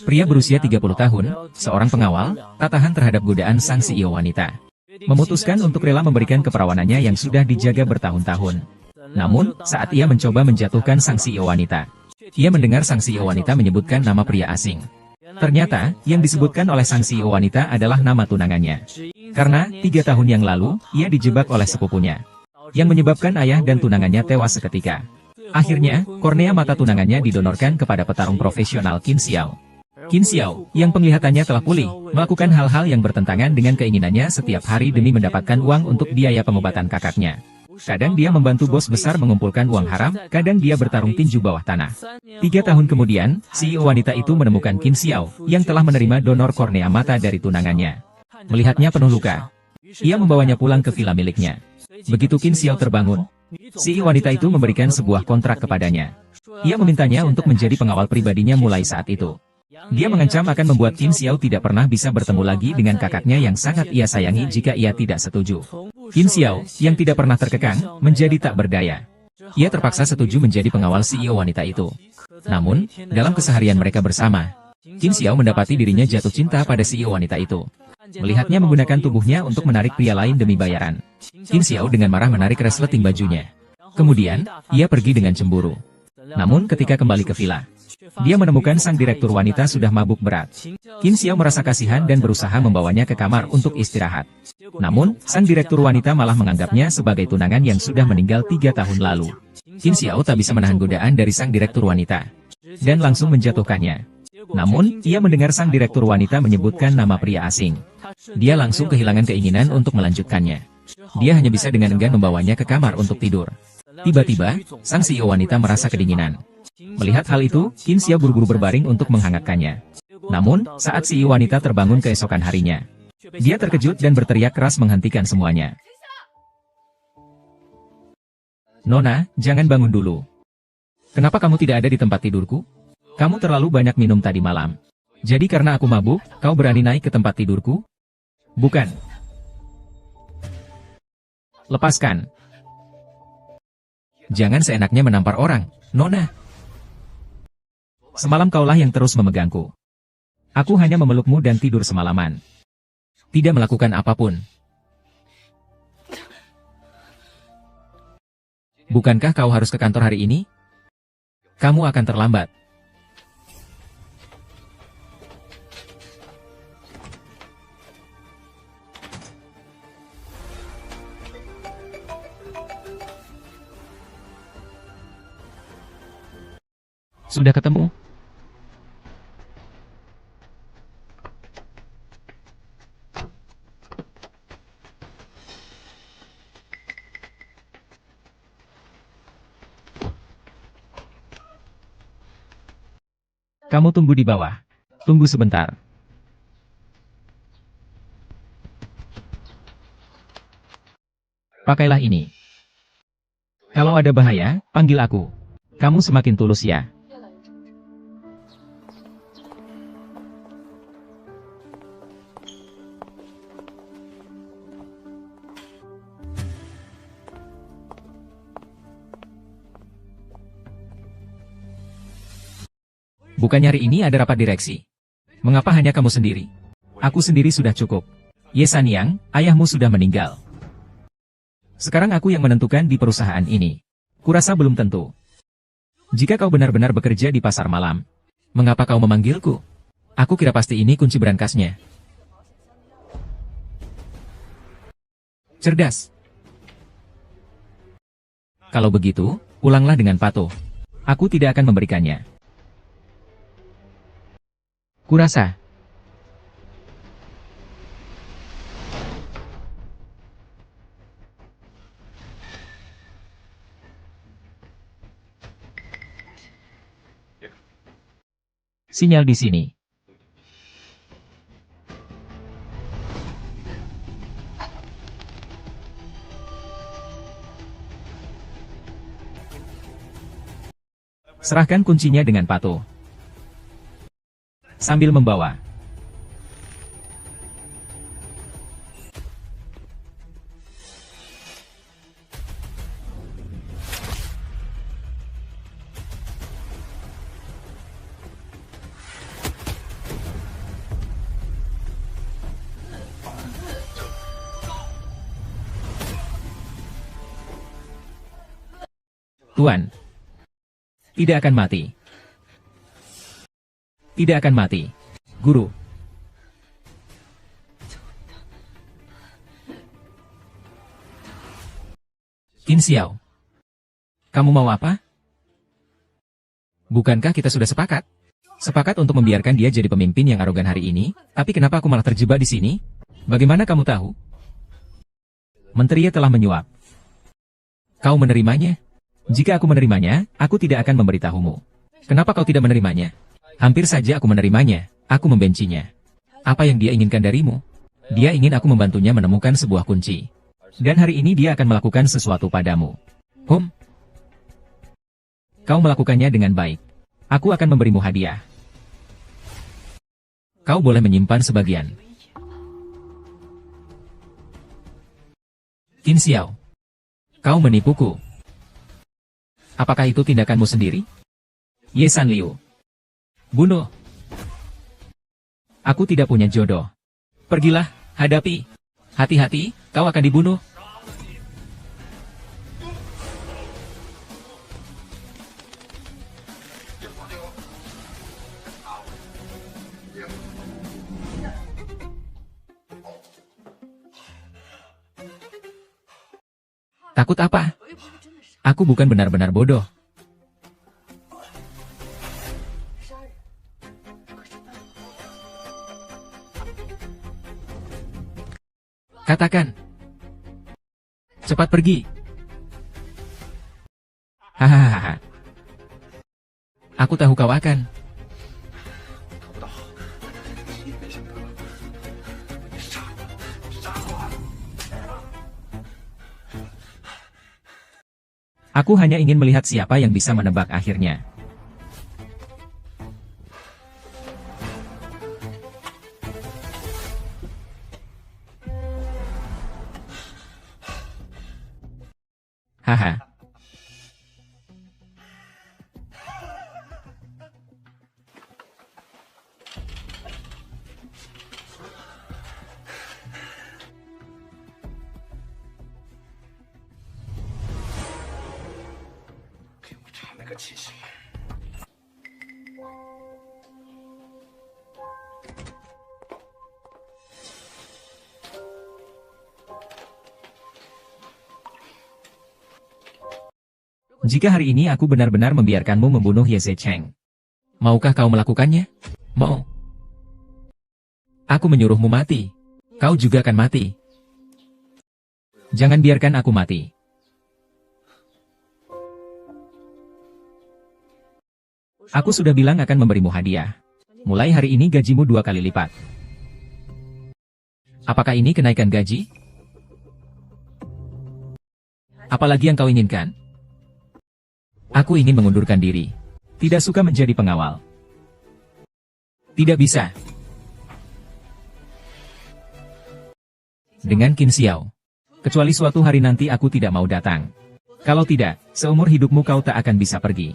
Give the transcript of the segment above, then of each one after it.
Pria berusia 30 tahun, seorang pengawal, tak tahan terhadap godaan sang CEO wanita. Memutuskan untuk rela memberikan keperawanannya yang sudah dijaga bertahun-tahun. Namun, saat ia mencoba menjatuhkan sang CEO wanita, ia mendengar sang CEO wanita menyebutkan nama pria asing. Ternyata, yang disebutkan oleh sang CEO wanita adalah nama tunangannya. Karena, 3 tahun yang lalu, ia dijebak oleh sepupunya, yang menyebabkan ayah dan tunangannya tewas seketika. Akhirnya, kornea mata tunangannya didonorkan kepada petarung profesional Qin Xiao. Qin Xiao, yang penglihatannya telah pulih, melakukan hal-hal yang bertentangan dengan keinginannya setiap hari demi mendapatkan uang untuk biaya pengobatan kakaknya. Kadang dia membantu bos besar mengumpulkan uang haram, kadang dia bertarung tinju bawah tanah. 3 tahun kemudian, CEO wanita itu menemukan Qin Xiao, yang telah menerima donor kornea mata dari tunangannya. Melihatnya penuh luka, ia membawanya pulang ke villa miliknya. Begitu Qin Xiao terbangun, CEO wanita itu memberikan sebuah kontrak kepadanya. Ia memintanya untuk menjadi pengawal pribadinya mulai saat itu. Dia mengancam akan membuat Qin Xiao tidak pernah bisa bertemu lagi dengan kakaknya yang sangat ia sayangi jika ia tidak setuju. Qin Xiao, yang tidak pernah terkekang, menjadi tak berdaya. Ia terpaksa setuju menjadi pengawal CEO wanita itu. Namun, dalam keseharian mereka bersama, Qin Xiao mendapati dirinya jatuh cinta pada CEO wanita itu. Melihatnya menggunakan tubuhnya untuk menarik pria lain demi bayaran, Qin Xiao dengan marah menarik resleting bajunya. Kemudian, ia pergi dengan cemburu. Namun ketika kembali ke villa, dia menemukan sang direktur wanita sudah mabuk berat. Qin Xiao merasa kasihan dan berusaha membawanya ke kamar untuk istirahat. Namun, sang direktur wanita malah menganggapnya sebagai tunangan yang sudah meninggal 3 tahun lalu. Qin Xiao tak bisa menahan godaan dari sang direktur wanita, dan langsung menjatuhkannya. Namun, ia mendengar sang direktur wanita menyebutkan nama pria asing. Dia langsung kehilangan keinginan untuk melanjutkannya. Dia hanya bisa dengan enggan membawanya ke kamar untuk tidur. Tiba-tiba, sang CEO wanita merasa kedinginan. Melihat hal itu, Qin Xiao buru-buru berbaring untuk menghangatkannya. Namun, saat CEO wanita terbangun keesokan harinya, dia terkejut dan berteriak keras menghentikan semuanya. "Nona, jangan bangun dulu. Kenapa kamu tidak ada di tempat tidurku? Kamu terlalu banyak minum tadi malam. Jadi karena aku mabuk, kau berani naik ke tempat tidurku? Bukan. Lepaskan. Jangan seenaknya menampar orang, Nona. Semalam kaulah yang terus memegangku. Aku hanya memelukmu dan tidur semalaman. Tidak melakukan apapun. Bukankah kau harus ke kantor hari ini? Kamu akan terlambat." Sudah ketemu? Kamu tunggu di bawah. Tunggu sebentar. Pakailah ini. Kalau ada bahaya, panggil aku. Kamu semakin tulus ya. Bukannya hari ini ada rapat direksi. Mengapa hanya kamu sendiri? Aku sendiri sudah cukup. Ye Sanyang, ayahmu sudah meninggal. Sekarang aku yang menentukan di perusahaan ini. Kurasa belum tentu. Jika kau benar-benar bekerja di pasar malam, mengapa kau memanggilku? Aku kira pasti ini kunci berangkasnya. Cerdas. Kalau begitu, pulanglah dengan patuh. Aku tidak akan memberikannya. Kurasa. Sinyal di sini. Serahkan kuncinya dengan patuh. Sambil membawa. Tuan. Tidak akan mati. Tidak akan mati. Guru. Qin Xiao. Kamu mau apa? Bukankah kita sudah sepakat? Sepakat untuk membiarkan dia jadi pemimpin yang arogan hari ini, tapi kenapa aku malah terjebak di sini? Bagaimana kamu tahu? Menterinya telah menyuap. Kau menerimanya? Jika aku menerimanya, aku tidak akan memberitahumu. Kenapa kau tidak menerimanya? Hampir saja aku menerimanya, aku membencinya. Apa yang dia inginkan darimu? Dia ingin aku membantunya menemukan sebuah kunci. Dan hari ini dia akan melakukan sesuatu padamu. Kau melakukannya dengan baik. Aku akan memberimu hadiah. Kau boleh menyimpan sebagian. Qin Xiao. Kau menipuku. Apakah itu tindakanmu sendiri? Ye San Liu. Bunuh. Aku tidak punya jodoh. Pergilah, hadapi. Hati-hati, kau akan dibunuh. Takut apa? Aku bukan benar-benar bodoh. Katakan. Cepat pergi. Hahaha. Aku tahu kau akan. Aku hanya ingin melihat siapa yang bisa menebak akhirnya. Haha. Jika hari ini aku benar-benar membiarkanmu membunuh Ye Zecheng, maukah kau melakukannya? Mau. Aku menyuruhmu mati. Kau juga akan mati. Jangan biarkan aku mati. Aku sudah bilang akan memberimu hadiah. Mulai hari ini gajimu 2 kali lipat. Apakah ini kenaikan gaji? Apalagi yang kau inginkan? Aku ingin mengundurkan diri. Tidak suka menjadi pengawal. Tidak bisa. Dengan Qin Xiao. Kecuali suatu hari nanti aku tidak mau datang. Kalau tidak, seumur hidupmu kau tak akan bisa pergi.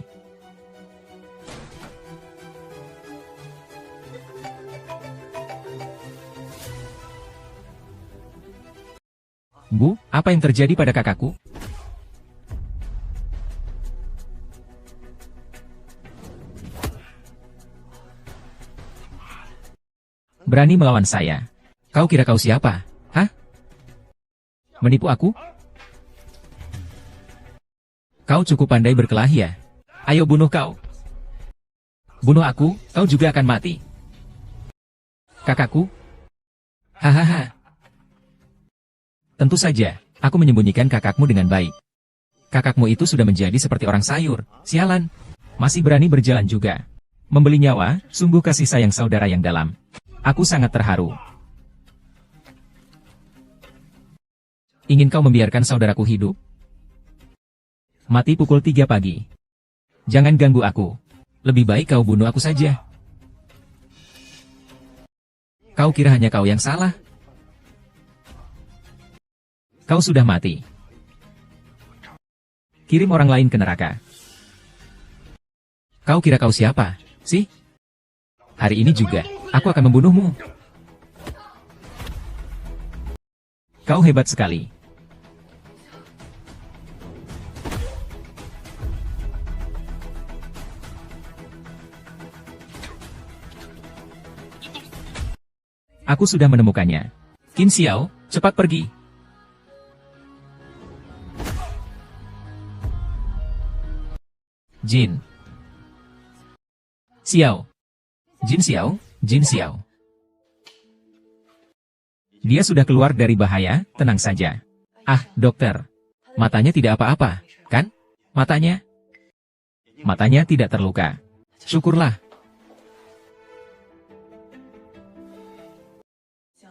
Bu, apa yang terjadi pada kakakku? Berani melawan saya. Kau kira kau siapa? Hah? Menipu aku? Kau cukup pandai berkelahi ya? Ayo bunuh kau. Bunuh aku, kau juga akan mati. Kakakku? Hahaha. Tentu saja, aku menyembunyikan kakakmu dengan baik. Kakakmu itu sudah menjadi seperti orang sayur. Sialan. Masih berani berjalan juga. Membeli nyawa, sungguh kasih sayang saudara yang dalam. Aku sangat terharu. Ingin kau membiarkan saudaraku hidup? Mati pukul 3 pagi. Jangan ganggu aku. Lebih baik kau bunuh aku saja. Kau kira hanya kau yang salah? Kau sudah mati. Kirim orang lain ke neraka. Kau kira kau siapa, sih? Hari ini juga, aku akan membunuhmu. Kau hebat sekali. Aku sudah menemukannya. Qin Xiao, cepat pergi. Jin Xiao. Jin Xiao, Jin Xiao. Dia sudah keluar dari bahaya, tenang saja. Ah, dokter. Matanya tidak apa-apa, kan? Matanya? Matanya tidak terluka. Syukurlah.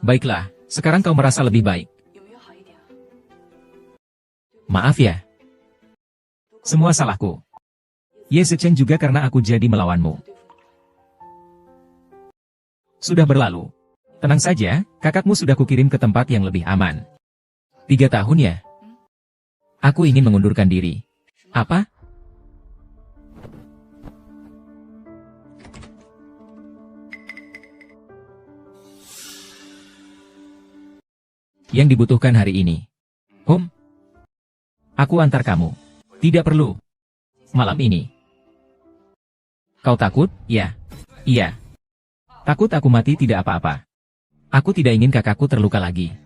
Baiklah, sekarang kau merasa lebih baik. Maaf ya. Semua salahku. Ye Zecheng juga karena aku jadi melawanmu. Sudah berlalu. Tenang saja, kakakmu sudah kukirim ke tempat yang lebih aman. 3 tahun ya? Aku ingin mengundurkan diri. Apa? Yang dibutuhkan hari ini. Aku antar kamu. Tidak perlu. Malam ini. Kau takut? Ya. Iya. Takut aku mati tidak apa-apa. Aku tidak ingin kakakku terluka lagi.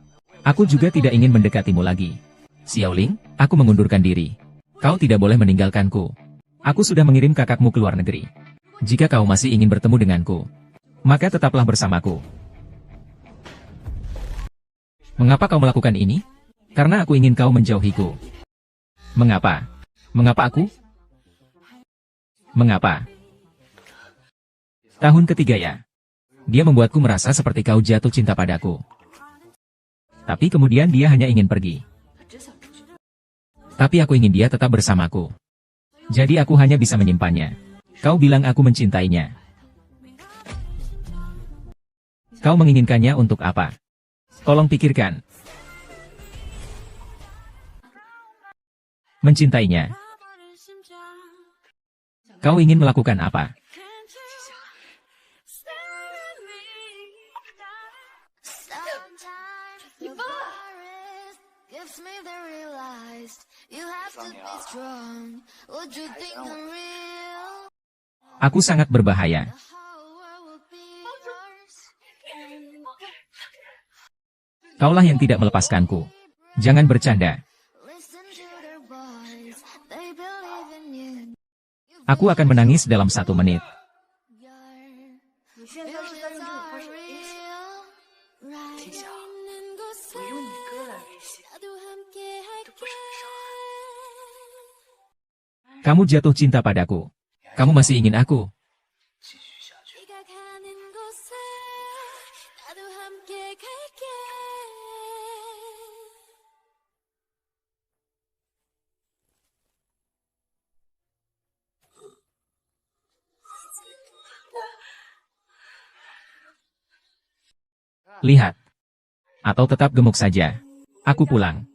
Aku juga tidak ingin mendekatimu lagi. Xiaoling, aku mengundurkan diri. Kau tidak boleh meninggalkanku. Aku sudah mengirim kakakmu ke luar negeri. Jika kau masih ingin bertemu denganku, maka tetaplah bersamaku. Mengapa kau melakukan ini? Karena aku ingin kau menjauhiku. Mengapa? Mengapa aku? Mengapa? Tahun ketiga ya. Dia membuatku merasa seperti kau jatuh cinta padaku. Tapi kemudian dia hanya ingin pergi. Tapi aku ingin dia tetap bersamaku. Jadi aku hanya bisa menyimpannya. Kau bilang aku mencintainya. Kau menginginkannya untuk apa? Tolong pikirkan. Mencintainya. Kau ingin melakukan apa? Aku sangat berbahaya. Kaulah yang tidak melepaskanku. Jangan bercanda. Aku akan menangis dalam 1 menit. Kamu jatuh cinta padaku. Kamu masih ingin aku. Lihat. Atau tetap gemuk saja. Aku pulang.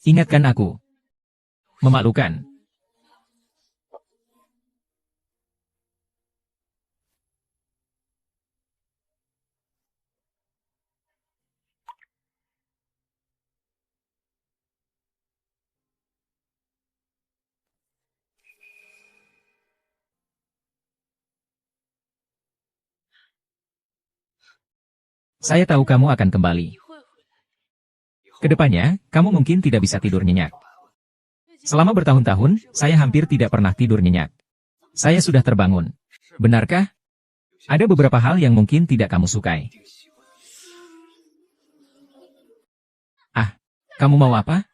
Ingatkan aku. Memalukan. Saya tahu kamu akan kembali. Kedepannya, kamu mungkin tidak bisa tidur nyenyak. Selama bertahun-tahun, saya hampir tidak pernah tidur nyenyak. Saya sudah terbangun. Benarkah? Ada beberapa hal yang mungkin tidak kamu sukai. Ah, kamu mau apa?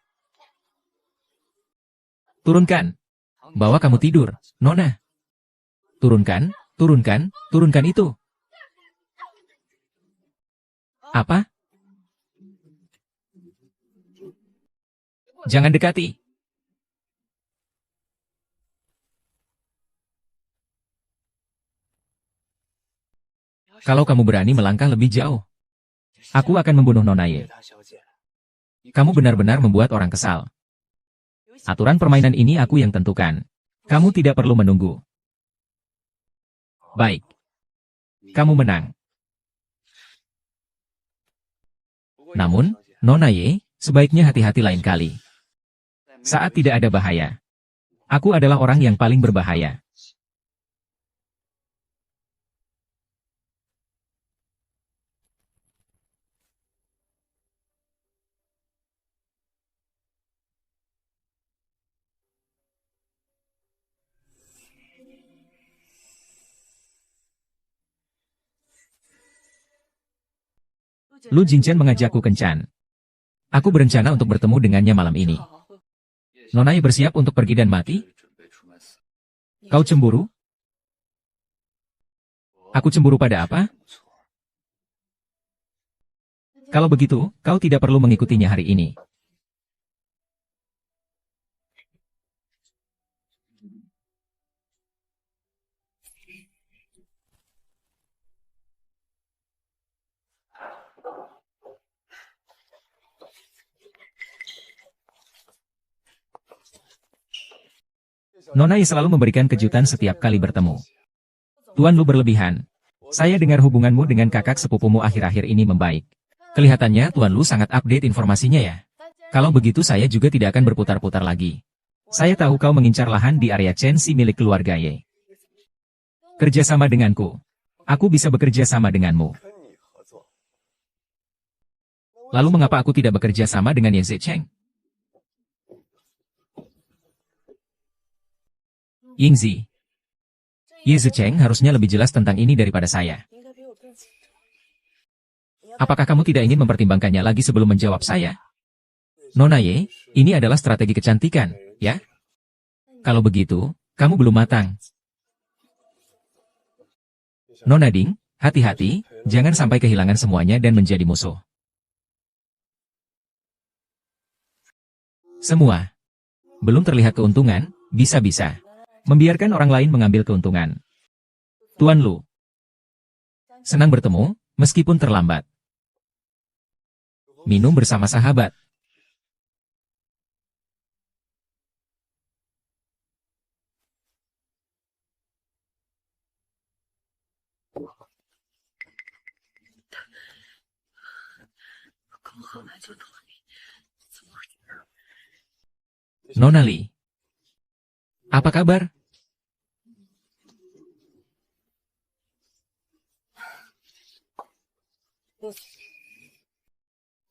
Turunkan. Bawa kamu tidur, Nona. Turunkan, turunkan, turunkan itu. Apa? Jangan dekati. Kalau kamu berani melangkah lebih jauh, aku akan membunuh Nona Ye. Kamu benar-benar membuat orang kesal. Aturan permainan ini aku yang tentukan. Kamu tidak perlu menunggu. Baik. Kamu menang. Namun, Nona Ye, sebaiknya hati-hati lain kali. Saat tidak ada bahaya, aku adalah orang yang paling berbahaya. Lu Jinchen mengajakku kencan. Aku berencana untuk bertemu dengannya malam ini. Nonai bersiap untuk pergi dan mati? Kau cemburu? Aku cemburu pada apa? Kalau begitu, kau tidak perlu mengikutinya hari ini. Nonai selalu memberikan kejutan setiap kali bertemu. Tuan Lu berlebihan. Saya dengar hubunganmu dengan kakak sepupumu akhir-akhir ini membaik. Kelihatannya Tuan Lu sangat update informasinya ya. Kalau begitu saya juga tidak akan berputar-putar lagi. Saya tahu kau mengincar lahan di area Chenxi milik keluarga Ye. Kerjasama denganku. Aku bisa bekerja sama denganmu. Lalu mengapa aku tidak bekerja sama dengan Ye Zecheng? Yingzi. Ye Zecheng harusnya lebih jelas tentang ini daripada saya. Apakah kamu tidak ingin mempertimbangkannya lagi sebelum menjawab saya? Nona Ye, ini adalah strategi kecantikan, ya? Kalau begitu, kamu belum matang. Nona Ding, hati-hati, jangan sampai kehilangan semuanya dan menjadi musuh. Semua. Belum terlihat keuntungan, bisa-bisa. Membiarkan orang lain mengambil keuntungan. Tuan Lu. Senang bertemu, meskipun terlambat. Minum bersama sahabat. Nona Li. Apa kabar?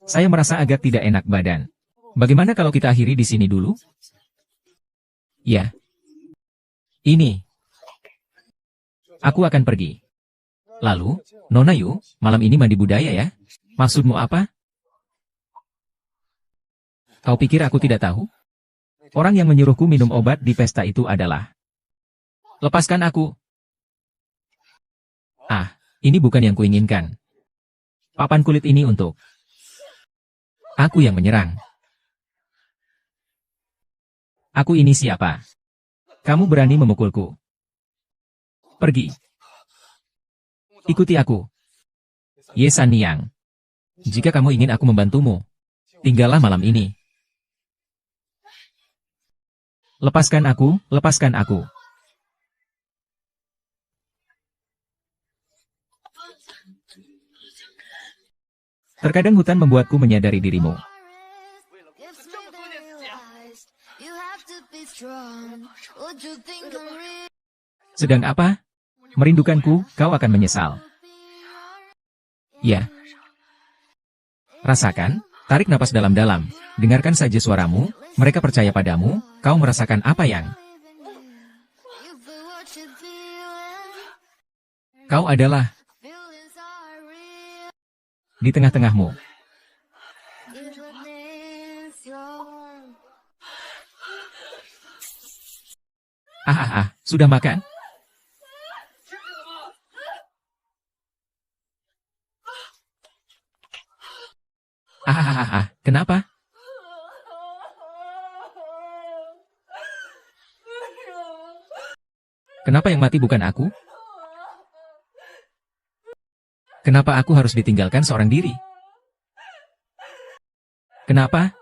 Saya merasa agak tidak enak badan. Bagaimana kalau kita akhiri di sini dulu? Ya. Ini. Aku akan pergi. Lalu, Nona Yu, malam ini mandi budaya ya? Maksudmu apa? Kau pikir aku tidak tahu? Orang yang menyuruhku minum obat di pesta itu adalah... Lepaskan aku. Ah, ini bukan yang kuinginkan. Papan kulit ini untuk... Aku yang menyerang. Aku ini siapa? Kamu berani memukulku. Pergi. Ikuti aku. Ye Sanyang. Jika kamu ingin aku membantumu, tinggallah malam ini. Lepaskan aku, lepaskan aku. Terkadang hutan membuatku menyadari dirimu. Sedang apa? Merindukanku, kau akan menyesal. Ya. Rasakan, tarik napas dalam-dalam, dengarkan saja suaramu, mereka percaya padamu, kau merasakan apa yang... Kau adalah... Di tengah-tengahmu. Sudah makan? Kenapa? Kenapa yang mati bukan aku? Kenapa aku harus ditinggalkan seorang diri? Kenapa?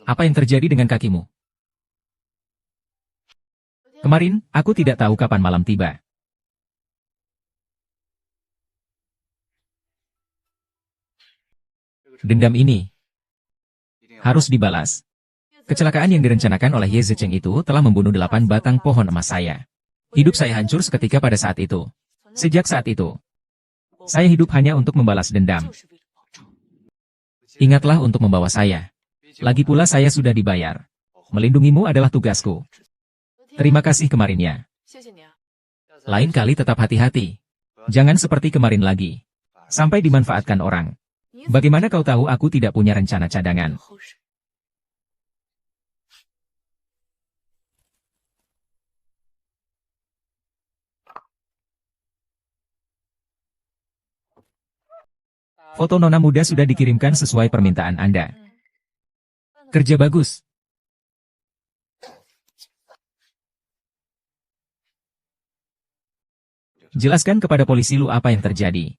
Apa yang terjadi dengan kakimu? Kemarin, aku tidak tahu kapan malam tiba. Dendam ini harus dibalas. Kecelakaan yang direncanakan oleh Ye Zecheng itu telah membunuh 8 batang pohon emas saya. Hidup saya hancur seketika pada saat itu. Sejak saat itu, saya hidup hanya untuk membalas dendam. Ingatlah untuk membawa saya. Lagi pula saya sudah dibayar. Melindungimu adalah tugasku. Terima kasih kemarinnya. Lain kali tetap hati-hati. Jangan seperti kemarin lagi. Sampai dimanfaatkan orang. Bagaimana kau tahu aku tidak punya rencana cadangan? Foto nona muda sudah dikirimkan sesuai permintaan Anda. Kerja bagus. Jelaskan kepada polisi lu apa yang terjadi.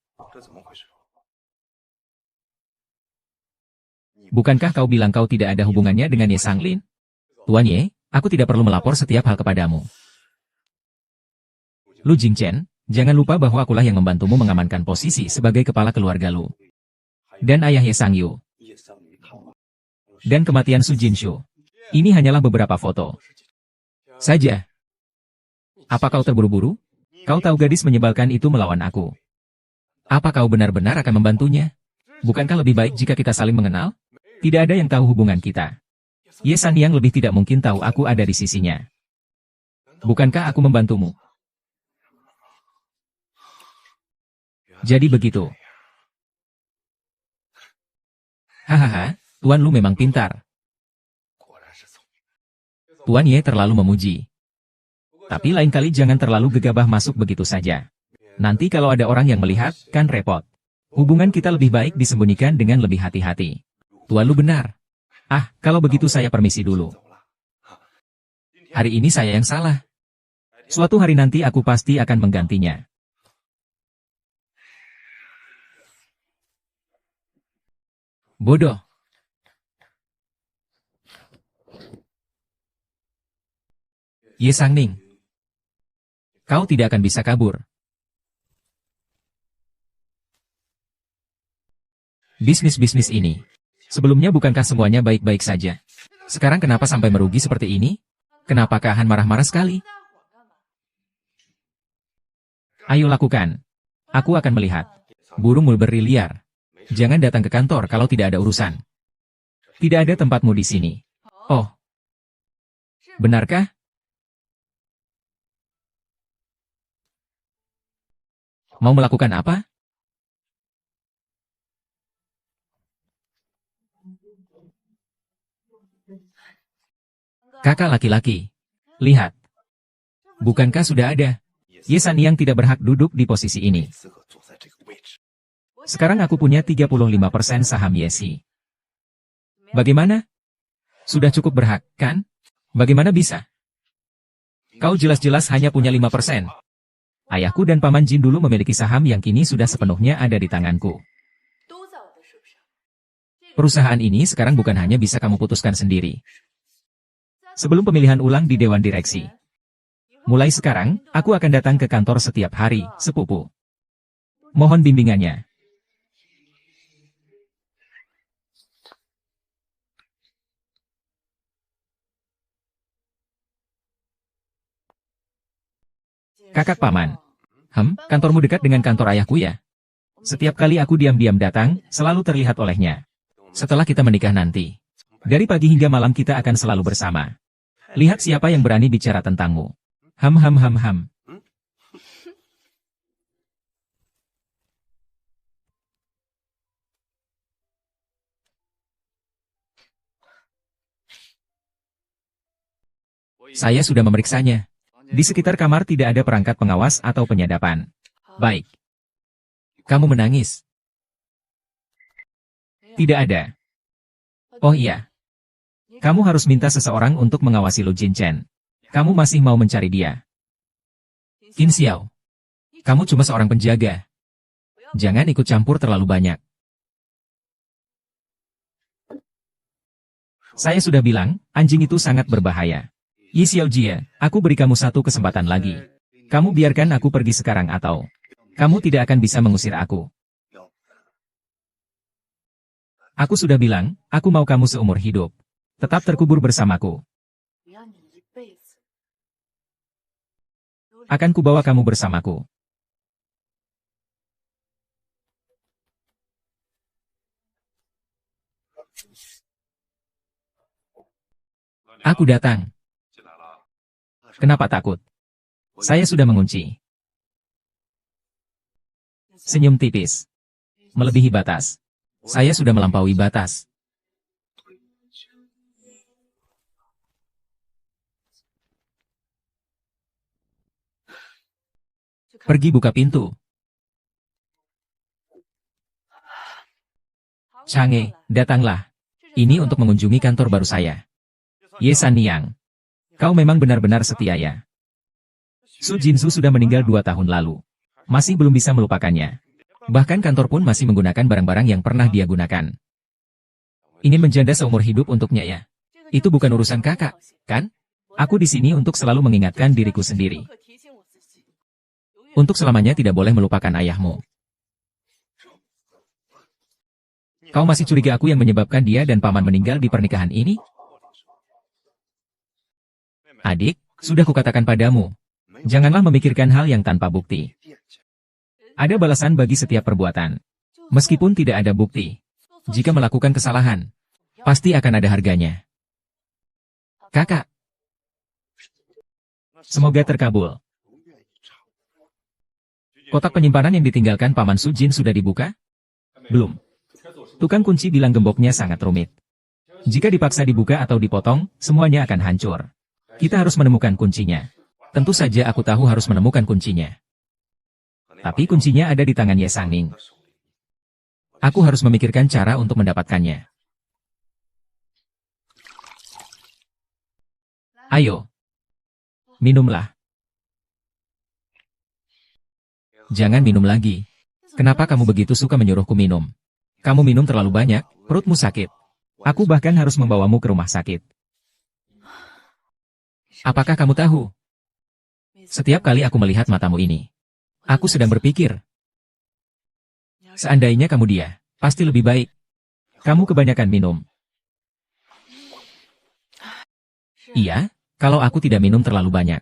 Bukankah kau bilang kau tidak ada hubungannya dengan Ye Sanglin? Tuan Ye, aku tidak perlu melapor setiap hal kepadamu. Lu Jingchen, jangan lupa bahwa akulah yang membantumu mengamankan posisi sebagai kepala keluarga lu. Dan ayah Ye Sangyu. Dan kematian Su Jinshu. Ini hanyalah beberapa foto saja. Apa kau terburu-buru? Kau tahu gadis menyebalkan itu melawan aku. Apa kau benar-benar akan membantunya? Bukankah lebih baik jika kita saling mengenal? Tidak ada yang tahu hubungan kita. Ye San yang lebih tidak mungkin tahu aku ada di sisinya. Bukankah aku membantumu? Jadi begitu. Hahaha, Tuan Lu memang pintar. Tuan Ye terlalu memuji. Tapi lain kali jangan terlalu gegabah masuk begitu saja. Nanti kalau ada orang yang melihat, kan repot. Hubungan kita lebih baik disembunyikan dengan lebih hati-hati. Tuan Lu benar. Ah, kalau begitu saya permisi dulu. Hari ini saya yang salah. Suatu hari nanti aku pasti akan menggantinya. Bodoh. Ye Sangning. Kau tidak akan bisa kabur. Bisnis-bisnis ini. Sebelumnya bukankah semuanya baik-baik saja? Sekarang kenapa sampai merugi seperti ini? Kenapakah Han marah-marah sekali? Ayo lakukan. Aku akan melihat. Burung mulberry liar. Jangan datang ke kantor kalau tidak ada urusan. Tidak ada tempatmu di sini. Oh. Benarkah? Mau melakukan apa? Kakak laki-laki. Lihat. Bukankah sudah ada? Ye San yang tidak berhak duduk di posisi ini. Sekarang aku punya 35% saham Yesi. Bagaimana? Sudah cukup berhak, kan? Bagaimana bisa? Kau jelas-jelas hanya punya 5%. Ayahku dan Paman Jin dulu memiliki saham yang kini sudah sepenuhnya ada di tanganku. Perusahaan ini sekarang bukan hanya bisa kamu putuskan sendiri. Sebelum pemilihan ulang di Dewan Direksi. Mulai sekarang, aku akan datang ke kantor setiap hari, sepupu. Mohon bimbingannya. Kakak Paman. Kantormu dekat dengan kantor ayahku ya? Setiap kali aku diam-diam datang, selalu terlihat olehnya. Setelah kita menikah nanti. Dari pagi hingga malam kita akan selalu bersama. Lihat siapa yang berani bicara tentangmu. Ham. Saya sudah memeriksanya. Di sekitar kamar tidak ada perangkat pengawas atau penyadapan. Baik. Kamu menangis. Tidak ada. Oh iya. Kamu harus minta seseorang untuk mengawasi Lu Jinchen. Kamu masih mau mencari dia. Qin Xiao. Kamu cuma seorang penjaga. Jangan ikut campur terlalu banyak. Saya sudah bilang, anjing itu sangat berbahaya. Yi Xiaojie, aku beri kamu satu kesempatan lagi. Kamu biarkan aku pergi sekarang atau kamu tidak akan bisa mengusir aku. Aku sudah bilang, aku mau kamu seumur hidup. Tetap terkubur bersamaku. Akan kubawa kamu bersamaku. Aku datang. Kenapa takut? Saya sudah mengunci. Senyum tipis. Melebihi batas. Saya sudah melampaui batas. Pergi buka pintu. Chang'e, datanglah. Ini untuk mengunjungi kantor baru saya. Ye Sanyang. Kau memang benar-benar setia ya. Su Jinsu sudah meninggal 2 tahun lalu. Masih belum bisa melupakannya. Bahkan kantor pun masih menggunakan barang-barang yang pernah dia gunakan. Ingin menjanda seumur hidup untuknya ya. Itu bukan urusan kakak, kan? Aku di sini untuk selalu mengingatkan diriku sendiri. Untuk selamanya tidak boleh melupakan ayahmu. Kau masih curiga aku yang menyebabkan dia dan paman meninggal di pernikahan ini? Adik, sudah kukatakan padamu. Janganlah memikirkan hal yang tanpa bukti. Ada balasan bagi setiap perbuatan. Meskipun tidak ada bukti. Jika melakukan kesalahan, pasti akan ada harganya. Kakak. Semoga terkabul. Kotak penyimpanan yang ditinggalkan Paman Su Jin sudah dibuka? Belum. Tukang kunci bilang gemboknya sangat rumit. Jika dipaksa dibuka atau dipotong, semuanya akan hancur. Kita harus menemukan kuncinya. Tentu saja aku tahu harus menemukan kuncinya. Tapi kuncinya ada di tangan Ye Sangning. Aku harus memikirkan cara untuk mendapatkannya. Ayo. Minumlah. Jangan minum lagi. Kenapa kamu begitu suka menyuruhku minum? Kamu minum terlalu banyak, perutmu sakit. Aku bahkan harus membawamu ke rumah sakit. Apakah kamu tahu? Setiap kali aku melihat matamu ini, aku sedang berpikir. Seandainya kamu dia, pasti lebih baik. Kamu kebanyakan minum. Iya, kalau aku tidak minum terlalu banyak.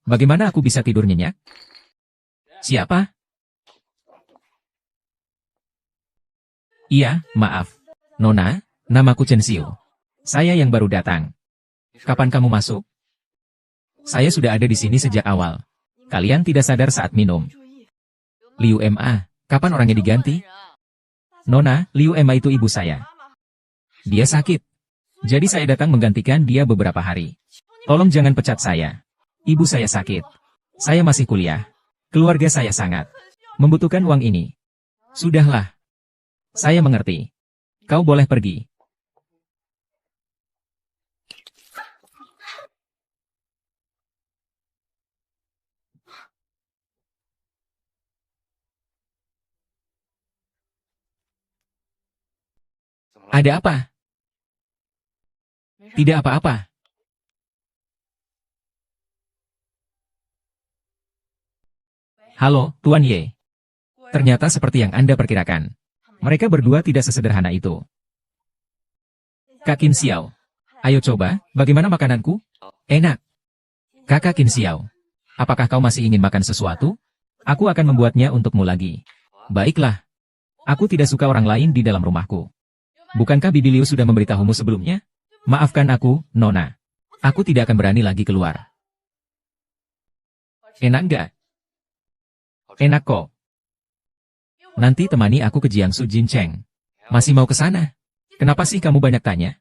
Bagaimana aku bisa tidur nyenyak? Siapa? Iya, maaf. Nona, namaku Chen Xiu. Saya yang baru datang. Kapan kamu masuk? Saya sudah ada di sini sejak awal. Kalian tidak sadar saat minum. Liu Ma, kapan orangnya diganti? Nona, Liu Ma itu ibu saya. Dia sakit. Jadi saya datang menggantikan dia beberapa hari. Tolong jangan pecat saya. Ibu saya sakit. Saya masih kuliah. Keluarga saya sangat membutuhkan uang ini. Sudahlah. Saya mengerti. Kau boleh pergi. Ada apa? Tidak apa-apa. Halo, Tuan Ye. Ternyata seperti yang Anda perkirakan. Mereka berdua tidak sesederhana itu. Kak Qin Xiao. Ayo coba, bagaimana makananku? Enak. Kakak Qin Xiao. Apakah kau masih ingin makan sesuatu? Aku akan membuatnya untukmu lagi. Baiklah. Aku tidak suka orang lain di dalam rumahku. Bukankah Bibi Liu sudah memberitahumu sebelumnya? Maafkan aku, Nona. Aku tidak akan berani lagi keluar. Enak nggak? Enak kok. Nanti temani aku ke Jiangsu Jincheng. Masih mau ke sana? Kenapa sih kamu banyak tanya?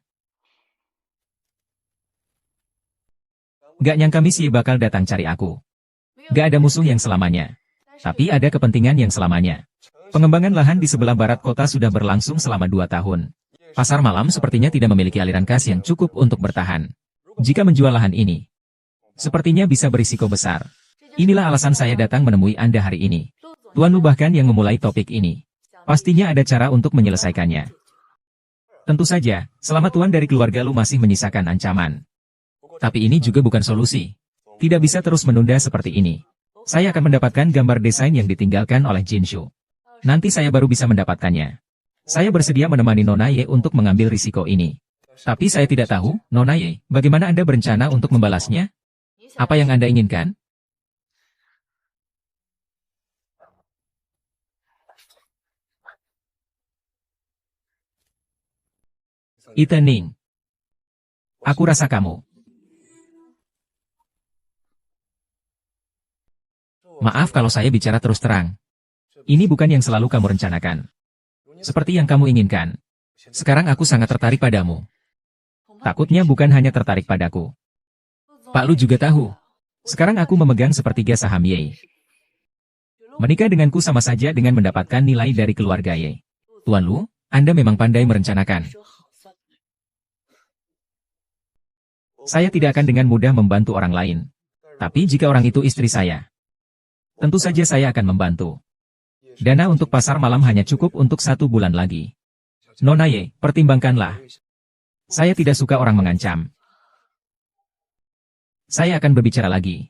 Gak nyangka misi bakal datang cari aku. Gak ada musuh yang selamanya. Tapi ada kepentingan yang selamanya. Pengembangan lahan di sebelah barat kota sudah berlangsung selama 2 tahun. Pasar malam sepertinya tidak memiliki aliran kas yang cukup untuk bertahan. Jika menjual lahan ini, sepertinya bisa berisiko besar. Inilah alasan saya datang menemui Anda hari ini. Tuanmu bahkan yang memulai topik ini. Pastinya ada cara untuk menyelesaikannya. Tentu saja, selama tuan dari keluarga lu masih menyisakan ancaman. Tapi ini juga bukan solusi. Tidak bisa terus menunda seperti ini. Saya akan mendapatkan gambar desain yang ditinggalkan oleh Jinshu. Nanti saya baru bisa mendapatkannya. Saya bersedia menemani Nona Ye untuk mengambil risiko ini. Tapi saya tidak tahu, Nona Ye, bagaimana Anda berencana untuk membalasnya? Apa yang Anda inginkan? Itening. Aku rasa kamu. Maaf kalau saya bicara terus terang. Ini bukan yang selalu kamu rencanakan. Seperti yang kamu inginkan. Sekarang aku sangat tertarik padamu. Takutnya bukan hanya tertarik padaku. Pak Lu juga tahu. Sekarang aku memegang sepertiga saham Ye. Menikah denganku sama saja dengan mendapatkan nilai dari keluarga Ye. Tuan Lu, Anda memang pandai merencanakan. Saya tidak akan dengan mudah membantu orang lain. Tapi jika orang itu istri saya, tentu saja saya akan membantu. Dana untuk pasar malam hanya cukup untuk 1 bulan lagi. Nona Ye, pertimbangkanlah. Saya tidak suka orang mengancam. Saya akan berbicara lagi.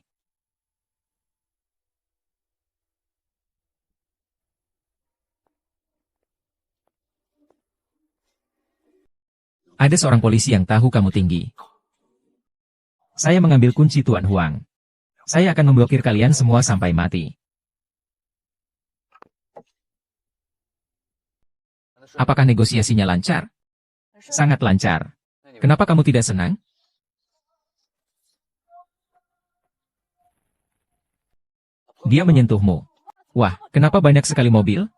Ada seorang polisi yang tahu kamu tinggi. Saya mengambil kunci Tuan Huang. Saya akan memblokir kalian semua sampai mati. Apakah negosiasinya lancar? Sangat lancar. Kenapa kamu tidak senang? Dia menyentuhmu. Wah, kenapa banyak sekali mobil?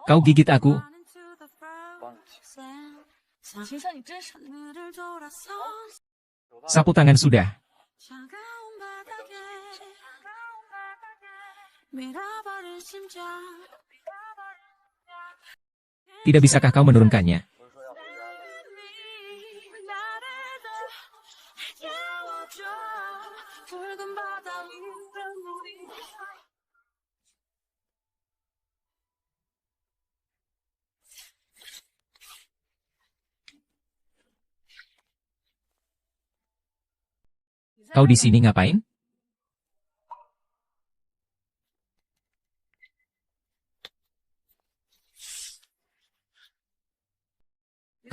Kau gigit aku. Sapu tangan sudah. Tidak bisakah kau menurunkannya? Kau di sini ngapain?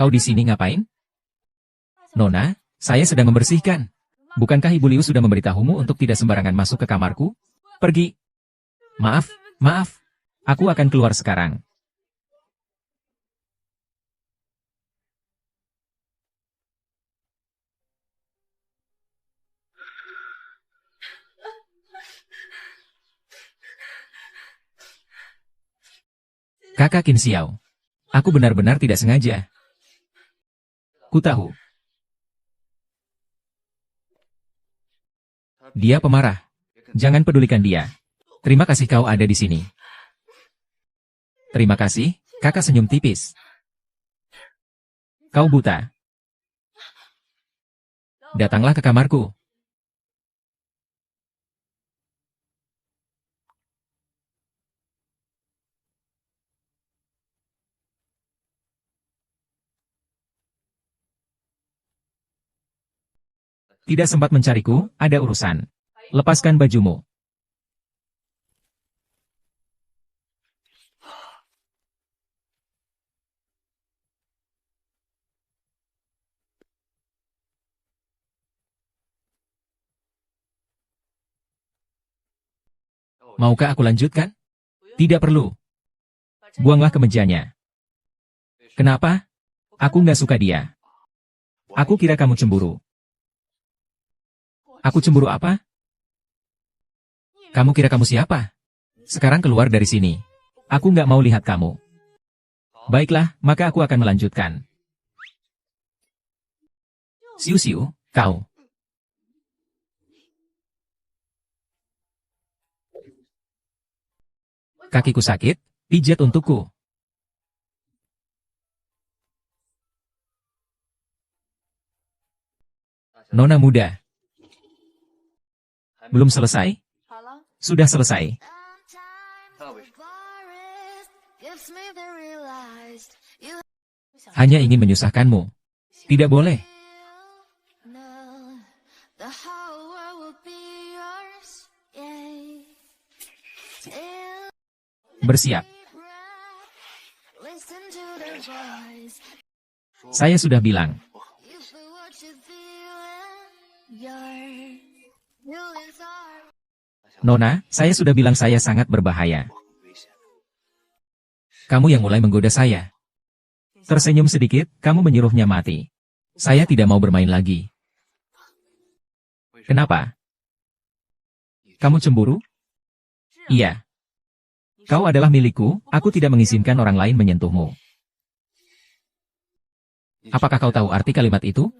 Kau di sini ngapain? Nona, saya sedang membersihkan. Bukankah Ibu Liu sudah memberitahumu untuk tidak sembarangan masuk ke kamarku? Pergi. Maaf, maaf. Aku akan keluar sekarang. Kakak Qin Xiao. Aku benar-benar tidak sengaja. Ku tahu. Dia pemarah. Jangan pedulikan dia. Terima kasih kau ada di sini. Terima kasih, kakak senyum tipis. Kau buta. Datanglah ke kamarku. Tidak sempat mencariku, ada urusan. Lepaskan bajumu. Maukah aku lanjutkan? Tidak perlu. Buanglah kemejanya. Kenapa? Aku nggak suka dia. Aku kira kamu cemburu. Aku cemburu apa? Kamu kira kamu siapa? Sekarang keluar dari sini. Aku nggak mau lihat kamu. Baiklah, maka aku akan melanjutkan. Siu-siu, kau. Kakiku sakit, pijat untukku. Nona muda. Belum selesai? Sudah selesai. Hanya ingin menyusahkanmu. Tidak boleh. Bersiap. Saya sudah bilang. Nona, saya sudah bilang saya sangat berbahaya. Kamu yang mulai menggoda saya. Tersenyum sedikit, kamu menyuruhnya mati. Saya tidak mau bermain lagi. Kenapa? Kamu cemburu? Iya. Kau adalah milikku, aku tidak mengizinkan orang lain menyentuhmu. Apakah kau tahu arti kalimat itu?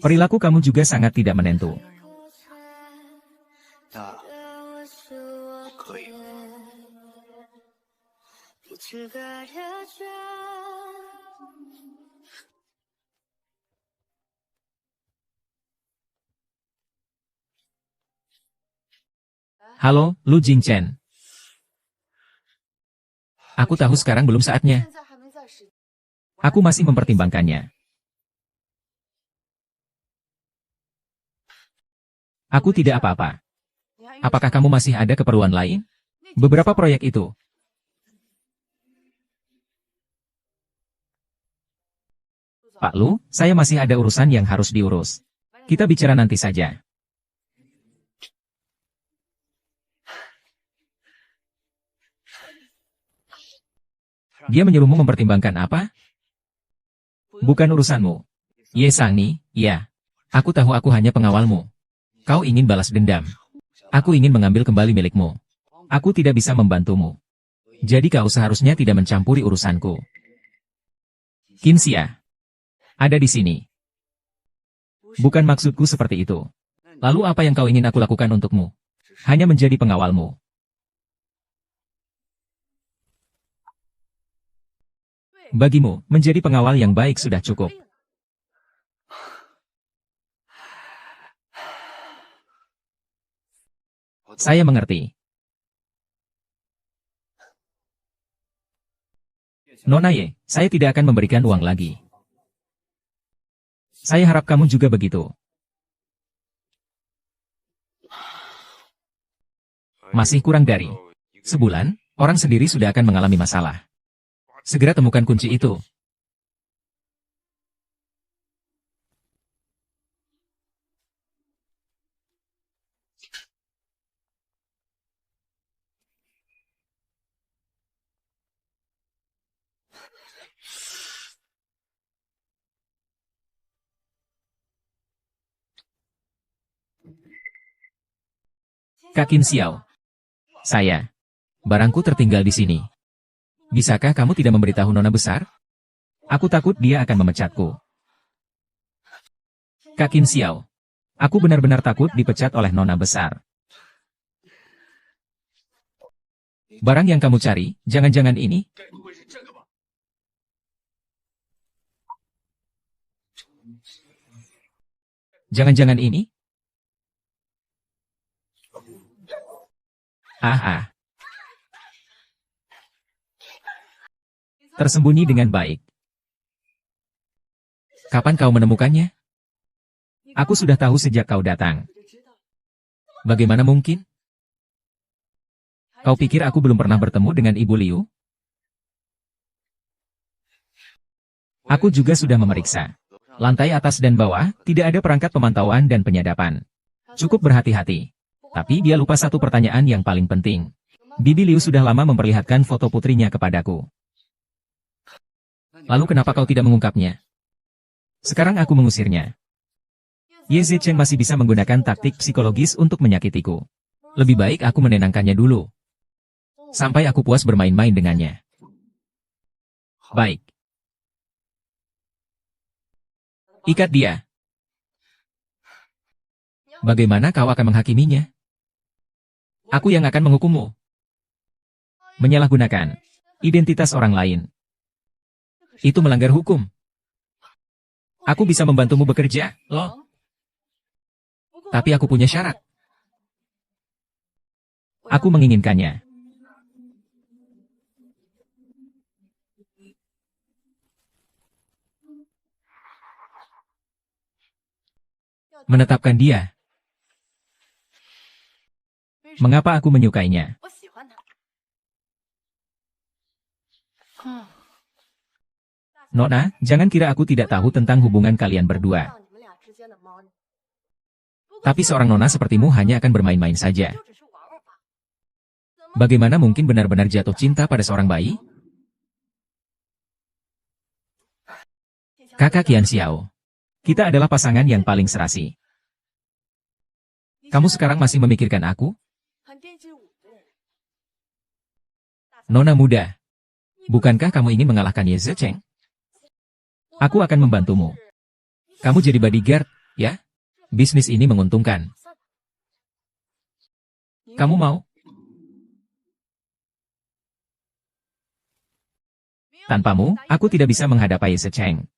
Perilaku kamu juga sangat tidak menentu. Halo, Lu Jingchen. Aku tahu sekarang belum saatnya. Aku masih mempertimbangkannya. Aku tidak apa-apa. Apakah kamu masih ada keperluan lain? Beberapa proyek itu. Pak Lu, saya masih ada urusan yang harus diurus. Kita bicara nanti saja. Dia menyuruhmu mempertimbangkan apa? Bukan urusanmu. Ye Sangni, ya. Aku tahu aku hanya pengawalmu. Kau ingin balas dendam. Aku ingin mengambil kembali milikmu. Aku tidak bisa membantumu. Jadi kau seharusnya tidak mencampuri urusanku. Qin Xia. Ada di sini. Bukan maksudku seperti itu. Lalu apa yang kau ingin aku lakukan untukmu? Hanya menjadi pengawalmu. Bagimu, menjadi pengawal yang baik sudah cukup. Saya mengerti. Nona Ye, saya tidak akan memberikan uang lagi. Saya harap kamu juga begitu. Masih kurang dari sebulan, orang sendiri sudah akan mengalami masalah. Segera temukan kunci itu. Kak Qin Xiao. Saya. Barangku tertinggal di sini. Bisakah kamu tidak memberitahu Nona besar? Aku takut dia akan memecatku. Kak Qin Xiao. Aku benar-benar takut dipecat oleh Nona besar. Barang yang kamu cari, jangan-jangan ini? Jangan-jangan ini? Ah. Tersembunyi dengan baik. Kapan kau menemukannya? Aku sudah tahu sejak kau datang. Bagaimana mungkin? Kau pikir aku belum pernah bertemu dengan Ibu Liu? Aku juga sudah memeriksa. Lantai atas dan bawah, tidak ada perangkat pemantauan dan penyadapan. Cukup berhati-hati. Tapi dia lupa satu pertanyaan yang paling penting. Bibi Liu sudah lama memperlihatkan foto putrinya kepadaku. Lalu kenapa kau tidak mengungkapnya? Sekarang aku mengusirnya. Ye Zichen masih bisa menggunakan taktik psikologis untuk menyakitiku. Lebih baik aku menenangkannya dulu. Sampai aku puas bermain-main dengannya. Baik. Ikat dia. Bagaimana kau akan menghakiminya? Aku yang akan menghukummu. Menyalahgunakan identitas orang lain. Itu melanggar hukum. Aku bisa membantumu bekerja, loh. Tapi aku punya syarat. Aku menginginkannya. Menetapkan dia. Mengapa aku menyukainya? Nona, jangan kira aku tidak tahu tentang hubungan kalian berdua. Tapi seorang nona sepertimu hanya akan bermain-main saja. Bagaimana mungkin benar-benar jatuh cinta pada seorang bayi? Kakak Qian Xiao. Kita adalah pasangan yang paling serasi. Kamu sekarang masih memikirkan aku? Nona muda. Bukankah kamu ingin mengalahkan Ye Zecheng? Aku akan membantumu. Kamu jadi bodyguard, ya? Bisnis ini menguntungkan. Kamu mau? Tanpamu, aku tidak bisa menghadapi Ye Zecheng.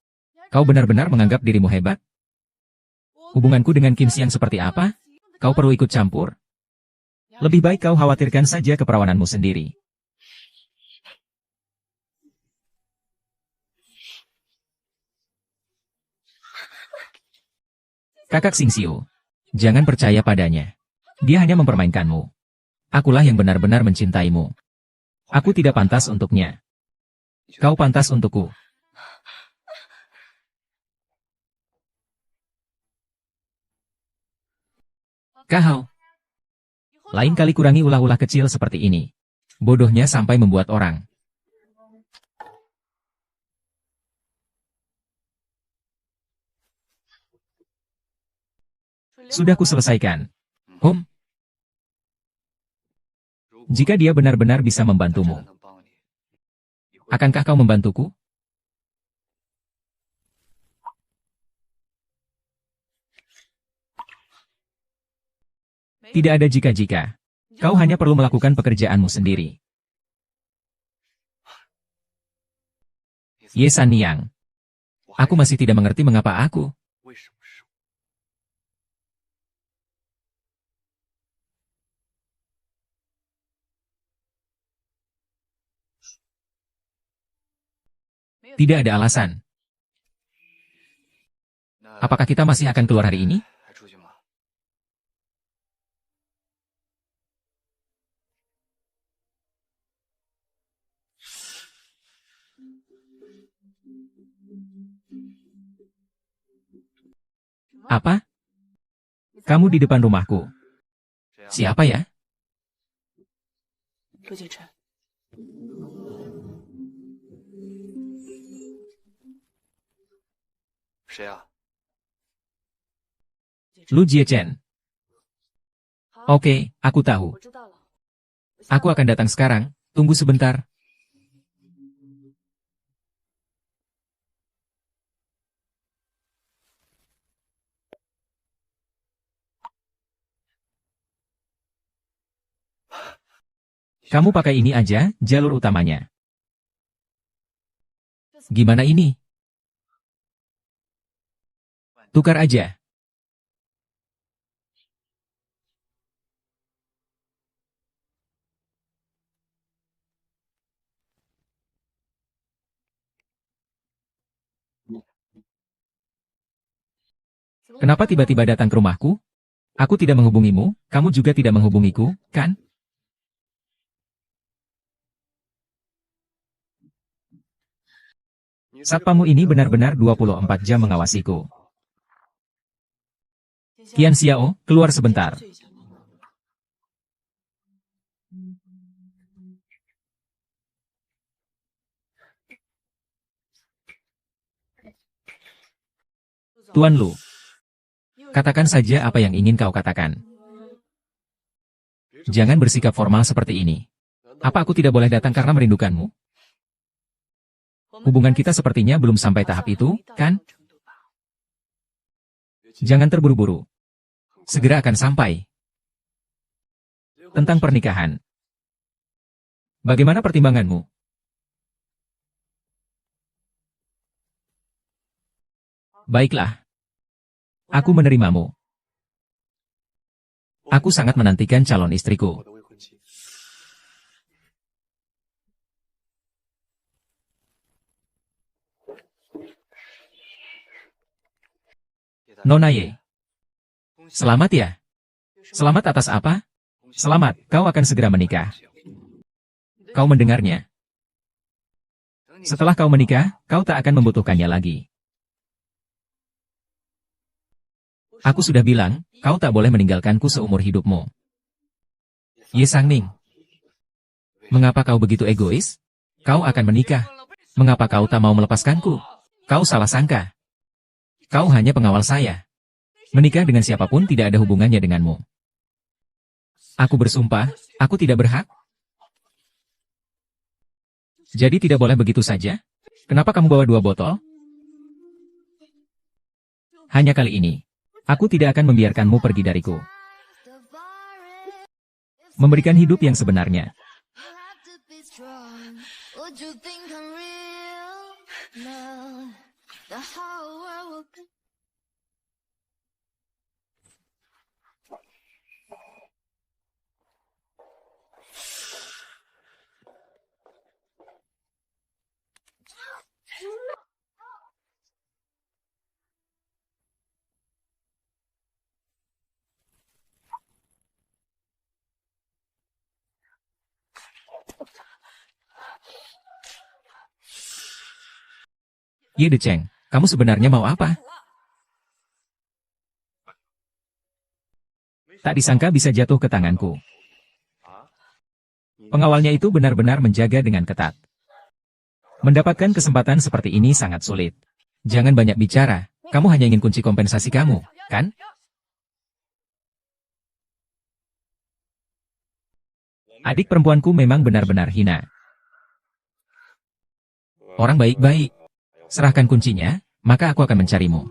Kau benar-benar menganggap dirimu hebat? Hubunganku dengan Qin Xiang seperti apa? Kau perlu ikut campur. Lebih baik kau khawatirkan saja keperawananmu sendiri. Kakak Xingxiu, jangan percaya padanya. Dia hanya mempermainkanmu. Akulah yang benar-benar mencintaimu. Aku tidak pantas untuknya. Kau pantas untukku. Kahau. Lain kali kurangi ulah-ulah kecil seperti ini. Bodohnya sampai membuat orang. Sudah kuselesaikan. Jika dia benar-benar bisa membantumu, akankah kau membantuku? Tidak ada jika-jika. Kau hanya perlu melakukan pekerjaanmu sendiri. Ye Sanniang. Aku masih tidak mengerti mengapa aku. Tidak ada alasan. Apakah kita masih akan keluar hari ini? Apa? Kamu di depan rumahku. Siapa ya? Lu Jiechen. Oke, aku tahu. Aku akan datang sekarang, tunggu sebentar. Kamu pakai ini aja, jalur utamanya. Gimana ini? Tukar aja. Kenapa tiba-tiba datang ke rumahku? Aku tidak menghubungimu, kamu juga tidak menghubungiku, kan? Satpammu ini benar-benar 24 jam mengawasiku. Qian Xiao, keluar sebentar. Tuan Lu. Katakan saja apa yang ingin kau katakan. Jangan bersikap formal seperti ini. Apa aku tidak boleh datang karena merindukanmu? Hubungan kita sepertinya belum sampai tahap itu, kan? Jangan terburu-buru. Segera akan sampai. Tentang pernikahan. Bagaimana pertimbanganmu? Baiklah. Aku menerimamu. Aku sangat menantikan calon istriku. Nona Ye. Selamat ya. Selamat atas apa? Selamat, kau akan segera menikah. Kau mendengarnya. Setelah kau menikah, kau tak akan membutuhkannya lagi. Aku sudah bilang, kau tak boleh meninggalkanku seumur hidupmu. Ye Sangning. Mengapa kau begitu egois? Kau akan menikah. Mengapa kau tak mau melepaskanku? Kau salah sangka. Kau hanya pengawal saya. Menikah dengan siapapun tidak ada hubungannya denganmu. Aku bersumpah, aku tidak berhak. Jadi tidak boleh begitu saja? Kenapa kamu bawa 2 botol? Hanya kali ini. Aku tidak akan membiarkanmu pergi dariku. Memberikan hidup yang sebenarnya. Ye Deceng, kamu sebenarnya mau apa? Tak disangka bisa jatuh ke tanganku. Pengawalnya itu benar-benar menjaga dengan ketat. Mendapatkan kesempatan seperti ini sangat sulit. Jangan banyak bicara, kamu hanya ingin kunci kompensasi kamu, kan? Adik perempuanku memang benar-benar hina. Orang baik-baik. Serahkan kuncinya, maka aku akan mencarimu.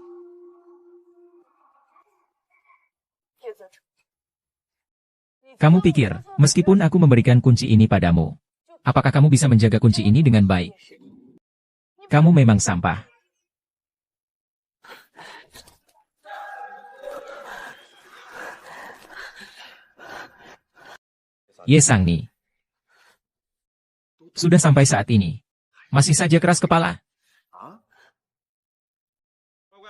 Kamu pikir, meskipun aku memberikan kunci ini padamu, apakah kamu bisa menjaga kunci ini dengan baik? Kamu memang sampah. Ye Sangni. Sudah sampai saat ini. Masih saja keras kepala.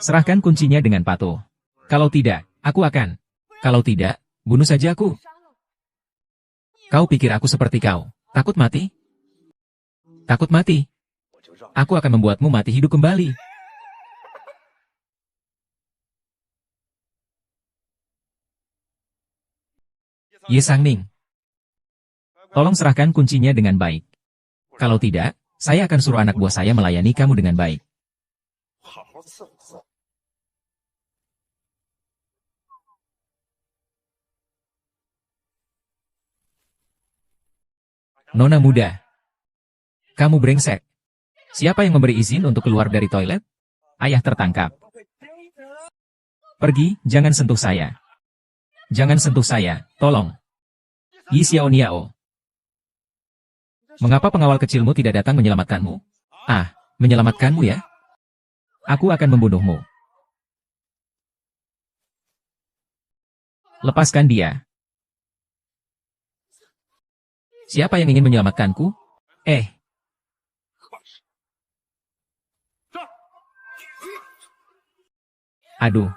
Serahkan kuncinya dengan patuh. Kalau tidak, aku akan. Kalau tidak, bunuh saja aku. Kau pikir aku seperti kau? Takut mati? Takut mati? Aku akan membuatmu mati hidup kembali. Ye Sangning. Tolong serahkan kuncinya dengan baik. Kalau tidak, saya akan suruh anak buah saya melayani kamu dengan baik. Nona muda. Kamu brengsek. Siapa yang memberi izin untuk keluar dari toilet? Ayah tertangkap. Pergi, jangan sentuh saya. Jangan sentuh saya, tolong. Yi Xiao Niao. Mengapa pengawal kecilmu tidak datang menyelamatkanmu? Ah, menyelamatkanmu ya? Aku akan membunuhmu. Lepaskan dia. Siapa yang ingin menyelamatkanku? Aduh.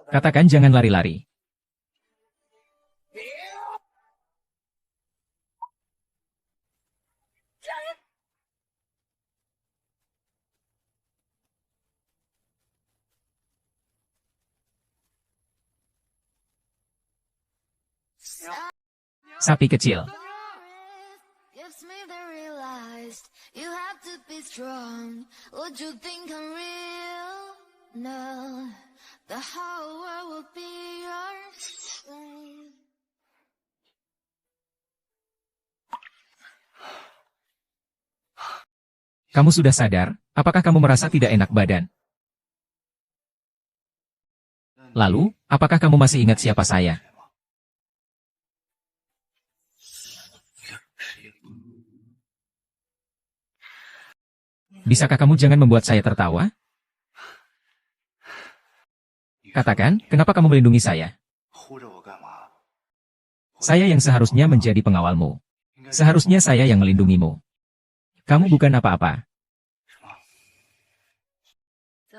Katakan jangan lari-lari. Sapi kecil. know the whole world will be your slave. Kamu sudah sadar? Apakah kamu merasa tidak enak badan? Lalu, apakah kamu masih ingat siapa saya? Bisakah kamu jangan membuat saya tertawa? Katakan, kenapa kamu melindungi saya? Saya yang seharusnya menjadi pengawalmu. Seharusnya saya yang melindungimu. Kamu bukan apa-apa.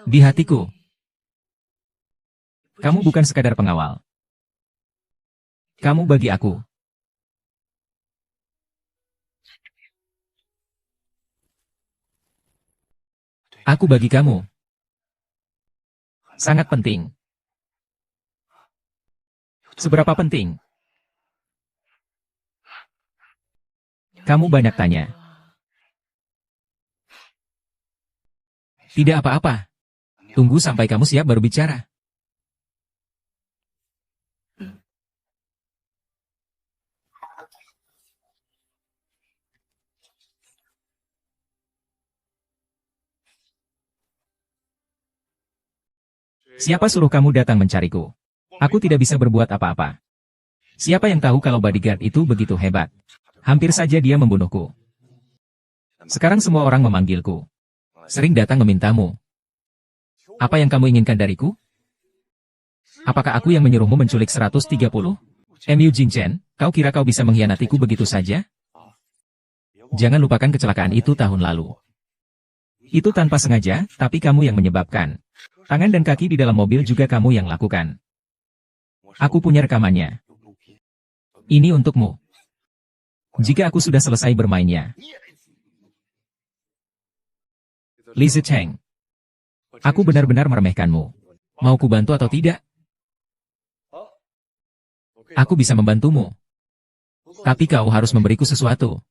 Di hatiku, kamu bukan sekadar pengawal. Kamu bagi aku. Aku bagi kamu. Sangat penting. Seberapa penting? Kamu banyak tanya. Tidak apa-apa. Tunggu sampai kamu siap baru bicara. Siapa suruh kamu datang mencariku? Aku tidak bisa berbuat apa-apa. Siapa yang tahu kalau bodyguard itu begitu hebat? Hampir saja dia membunuhku. Sekarang semua orang memanggilku. Sering datang memintamu. Apa yang kamu inginkan dariku? Apakah aku yang menyuruhmu menculik 130? Mu Jingchen, kau kira kau bisa mengkhianatiku begitu saja? Jangan lupakan kecelakaan itu tahun lalu. Itu tanpa sengaja, tapi kamu yang menyebabkan. Tangan dan kaki di dalam mobil juga kamu yang lakukan. Aku punya rekamannya. Ini untukmu. Jika aku sudah selesai bermainnya. Li Zicheng. Aku benar-benar meremehkanmu. Mau ku bantu atau tidak? Aku bisa membantumu. Tapi kau harus memberiku sesuatu.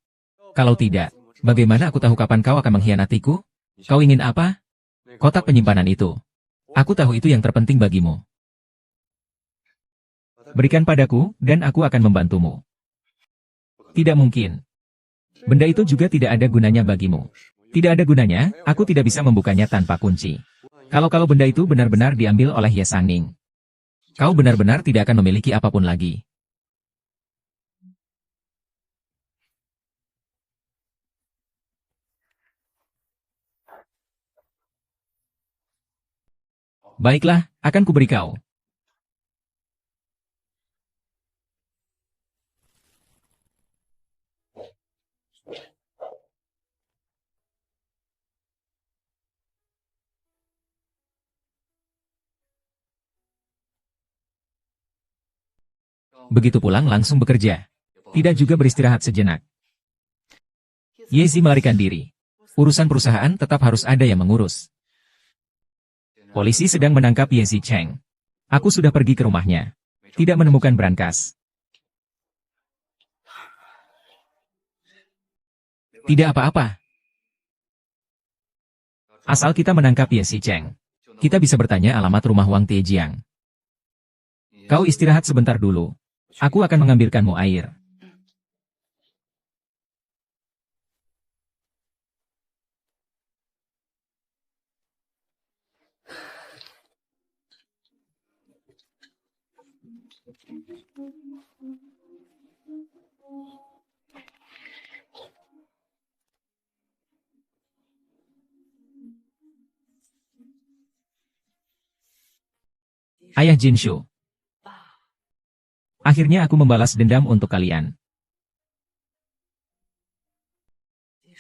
Kalau tidak, bagaimana aku tahu kapan kau akan mengkhianatiku? Kau ingin apa? Kotak penyimpanan itu. Aku tahu itu yang terpenting bagimu. Berikan padaku, dan aku akan membantumu. Tidak mungkin. Benda itu juga tidak ada gunanya bagimu. Tidak ada gunanya, aku tidak bisa membukanya tanpa kunci. Kalau benda itu benar-benar diambil oleh Ye Sangning, kau benar-benar tidak akan memiliki apapun lagi. Baiklah, akan kuberi kau. Begitu pulang langsung bekerja. Tidak juga beristirahat sejenak. Yezi melarikan diri. Urusan perusahaan tetap harus ada yang mengurus. Polisi sedang menangkap Ye Zicheng. Aku sudah pergi ke rumahnya. Tidak menemukan brankas. Tidak apa-apa. Asal kita menangkap Ye Zicheng, kita bisa bertanya alamat rumah Wang Tiejiang. Kau istirahat sebentar dulu. Aku akan mengambilkanmu air. Ayah Jinshu. Akhirnya aku membalas dendam untuk kalian.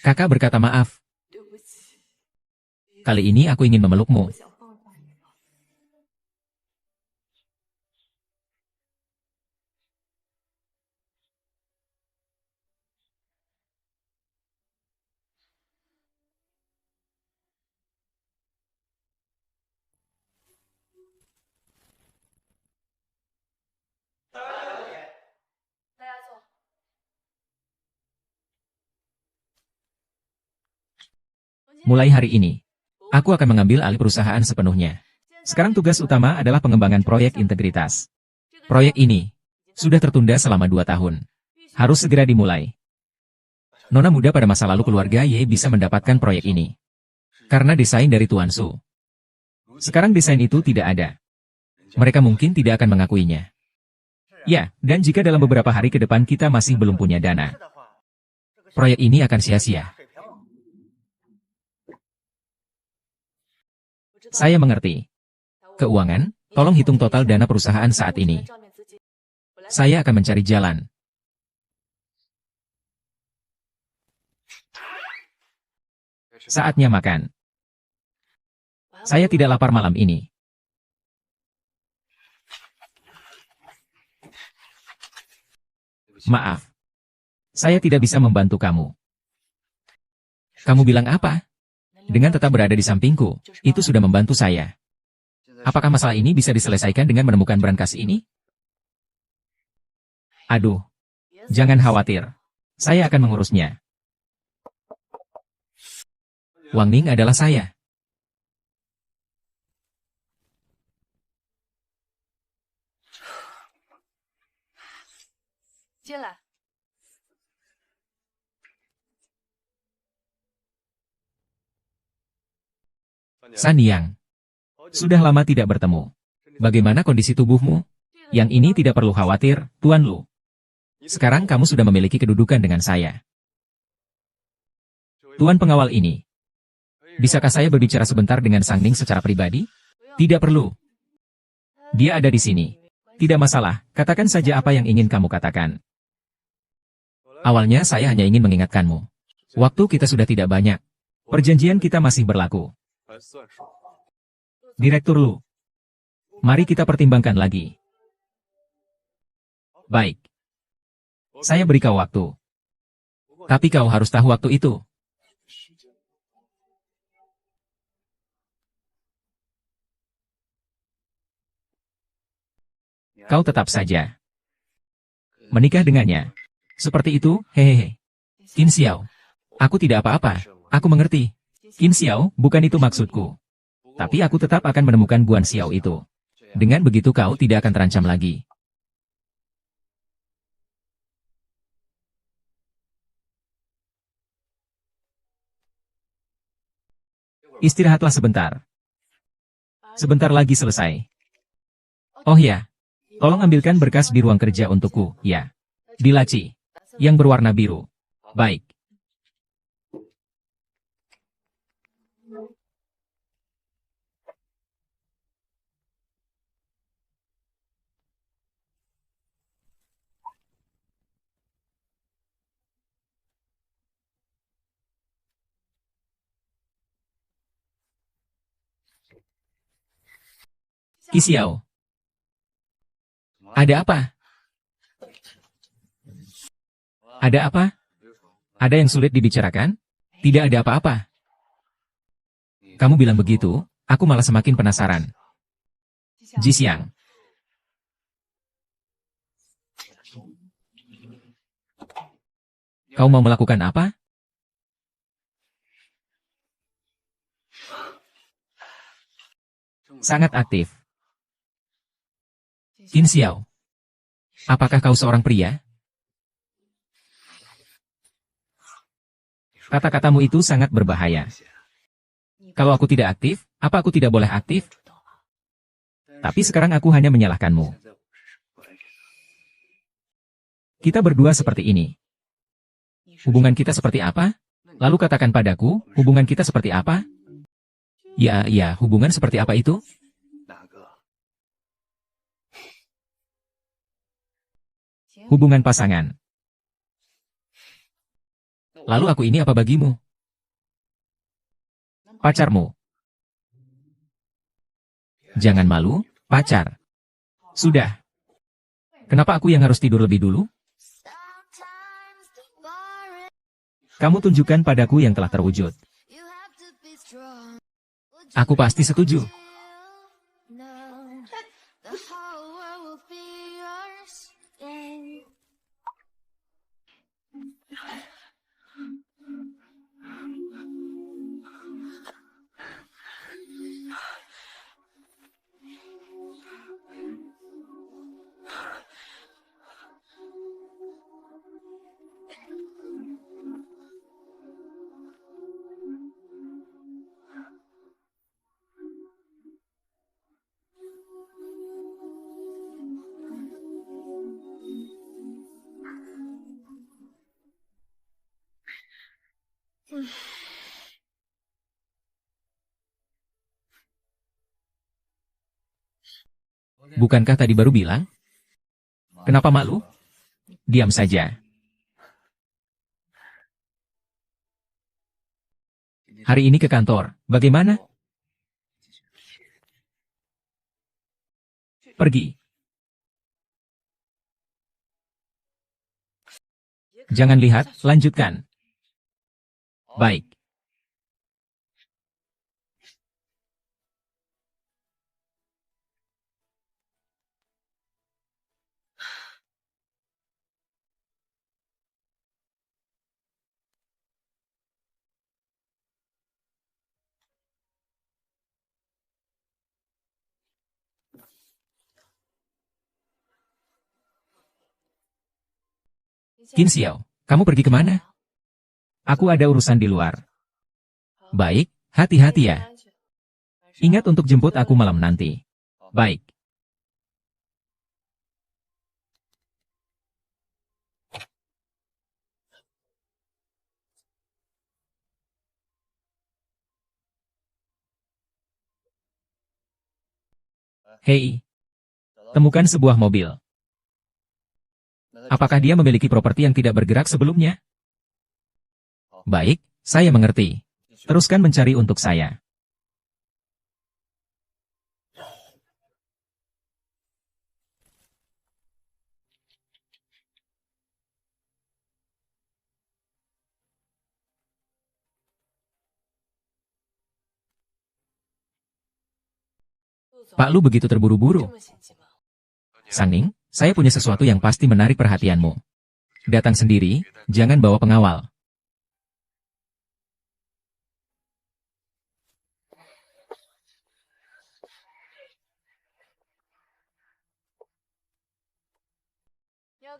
Kakak berkata maaf. Kali ini aku ingin memelukmu. Mulai hari ini, aku akan mengambil alih perusahaan sepenuhnya. Sekarang tugas utama adalah pengembangan proyek integritas. Proyek ini sudah tertunda selama 2 tahun. Harus segera dimulai. Nona muda pada masa lalu keluarga Ye bisa mendapatkan proyek ini. Karena desain dari Tuan Su. Sekarang desain itu tidak ada. Mereka mungkin tidak akan mengakuinya. Ya, dan jika dalam beberapa hari ke depan kita masih belum punya dana, proyek ini akan sia-sia. Saya mengerti. Keuangan, tolong hitung total dana perusahaan saat ini. Saya akan mencari jalan. Saatnya makan. Saya tidak lapar malam ini. Maaf. Saya tidak bisa membantu kamu. Kamu bilang apa? Dengan tetap berada di sampingku, itu sudah membantu saya. Apakah masalah ini bisa diselesaikan dengan menemukan berangkas ini? Aduh. Jangan khawatir. Saya akan mengurusnya. Wang Ning adalah saya. San Yang. Sudah lama tidak bertemu. Bagaimana kondisi tubuhmu? Yang ini tidak perlu khawatir, Tuan Lu. Sekarang kamu sudah memiliki kedudukan dengan saya. Tuan pengawal ini. Bisakah saya berbicara sebentar dengan Sang Ning secara pribadi? Tidak perlu. Dia ada di sini. Tidak masalah, katakan saja apa yang ingin kamu katakan. Awalnya saya hanya ingin mengingatkanmu. Waktu kita sudah tidak banyak. Perjanjian kita masih berlaku. Direktur Lu. Mari kita pertimbangkan lagi. Baik. Saya beri kau waktu. Tapi kau harus tahu waktu itu. Kau tetap saja menikah dengannya. Seperti itu, hehehe. Qin Xiao. Aku tidak apa-apa. Aku mengerti. Qin Xiao, bukan itu maksudku. Tapi aku tetap akan menemukan Guan Xiao itu. Dengan begitu kau tidak akan terancam lagi. Istirahatlah sebentar. Sebentar lagi selesai. Oh ya. Tolong ambilkan berkas di ruang kerja untukku, ya. Di laci. Yang berwarna biru. Baik. Qi Xiao. Ada apa? Ada apa? Ada yang sulit dibicarakan? Tidak ada apa-apa. Kamu bilang begitu, aku malah semakin penasaran. Ji Xiang. Kau mau melakukan apa? Sangat aktif. Qin Xiao. Apakah kau seorang pria? Kata-katamu itu sangat berbahaya. Kalau aku tidak aktif, apa aku tidak boleh aktif? Tapi sekarang aku hanya menyalahkanmu. Kita berdua seperti ini. Hubungan kita seperti apa? Lalu katakan padaku, hubungan kita seperti apa? Ya, hubungan seperti apa itu? Hubungan pasangan. Lalu aku ini apa bagimu? Pacarmu. Jangan malu, pacar. Sudah. Kenapa aku yang harus tidur lebih dulu? Sometimes the bar Kamu tunjukkan padaku yang telah terwujud. you have to be strong. Aku pasti setuju. No, the whole world will be yours. Yeah. Bukankah tadi baru bilang? Kenapa malu? Diam saja. Hari ini ke kantor, bagaimana? Pergi. Jangan lihat, lanjutkan. Baik. Qin Xiao, kamu pergi kemana? Aku ada urusan di luar. Baik, hati-hati ya. Ingat untuk jemput aku malam nanti. Baik. Hei, temukan sebuah mobil. Apakah dia memiliki properti yang tidak bergerak sebelumnya? Baik, saya mengerti. Teruskan mencari untuk saya. Pak Lu begitu terburu-buru. Sang Ning, saya punya sesuatu yang pasti menarik perhatianmu. Datang sendiri, jangan bawa pengawal.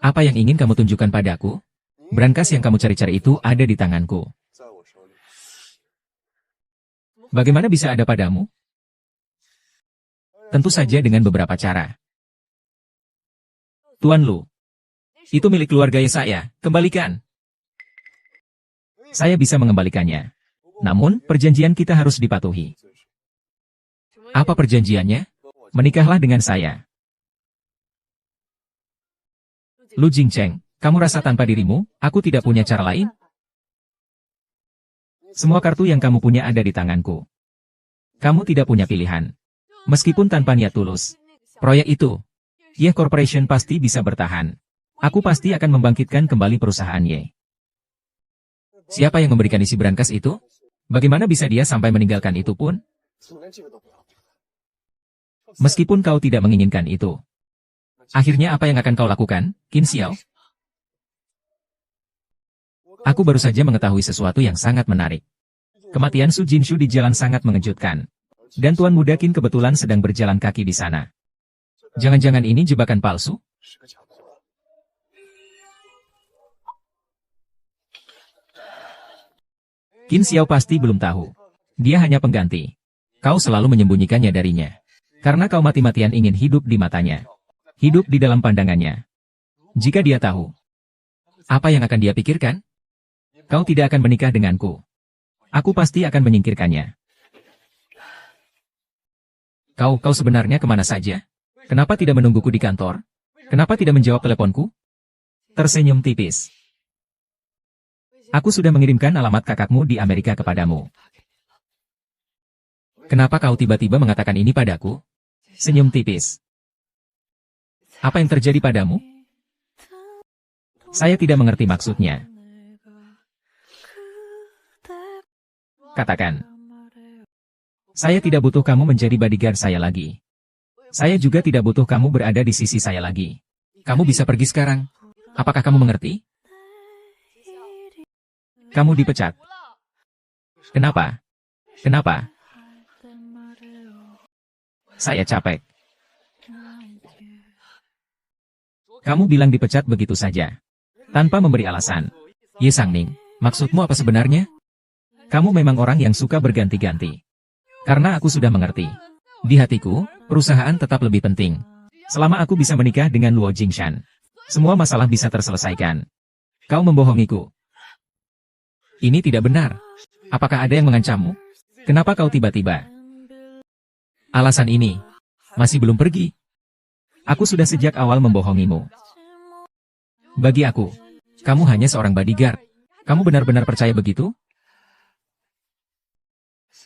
Apa yang ingin kamu tunjukkan padaku? Brankas yang kamu cari-cari itu ada di tanganku. Bagaimana bisa ada padamu? Tentu saja dengan beberapa cara. Tuan Lu, itu milik keluarga saya, kembalikan. Saya bisa mengembalikannya. Namun, perjanjian kita harus dipatuhi. Apa perjanjiannya? Menikahlah dengan saya. Lu Jingcheng, kamu rasa tanpa dirimu, aku tidak punya cara lain? Semua kartu yang kamu punya ada di tanganku. Kamu tidak punya pilihan. Meskipun tanpa niat tulus. Proyek itu, Ye Corporation pasti bisa bertahan. Aku pasti akan membangkitkan kembali perusahaan Ye. Siapa yang memberikan isi brankas itu? Bagaimana bisa dia sampai meninggalkan itu pun? Meskipun kau tidak menginginkan itu. Akhirnya apa yang akan kau lakukan, Qin Xiao? Aku baru saja mengetahui sesuatu yang sangat menarik. Kematian Su Jinshu di jalan sangat mengejutkan. Dan Tuan Muda Qin kebetulan sedang berjalan kaki di sana. Jangan-jangan ini jebakan palsu? Qin Xiao pasti belum tahu. Dia hanya pengganti. Kau selalu menyembunyikannya darinya. Karena kau mati-matian ingin hidup di matanya. Hidup di dalam pandangannya. Jika dia tahu, apa yang akan dia pikirkan? Kau tidak akan menikah denganku. Aku pasti akan menyingkirkannya. Kau sebenarnya kemana saja? Kenapa tidak menungguku di kantor? Kenapa tidak menjawab teleponku? Tersenyum tipis. Aku sudah mengirimkan alamat kakakmu di Amerika kepadamu. Kenapa kau tiba-tiba mengatakan ini padaku? Senyum tipis. Apa yang terjadi padamu? Saya tidak mengerti maksudnya. Katakan. Saya tidak butuh kamu menjadi bodyguard saya lagi. Saya juga tidak butuh kamu berada di sisi saya lagi. Kamu bisa pergi sekarang. Apakah kamu mengerti? Kamu dipecat. Kenapa? Kenapa? Saya capek. Kamu bilang dipecat begitu saja. Tanpa memberi alasan. Ye Sang Ning, maksudmu apa sebenarnya? Kamu memang orang yang suka berganti-ganti. Karena aku sudah mengerti. Di hatiku, perusahaan tetap lebih penting. Selama aku bisa menikah dengan Luo Jingshan, semua masalah bisa terselesaikan. Kau membohongiku. Ini tidak benar. Apakah ada yang mengancammu? Kenapa kau tiba-tiba? Alasan ini. Masih belum pergi. Aku sudah sejak awal membohongimu. Bagi aku, kamu hanya seorang bodyguard. Kamu benar-benar percaya begitu?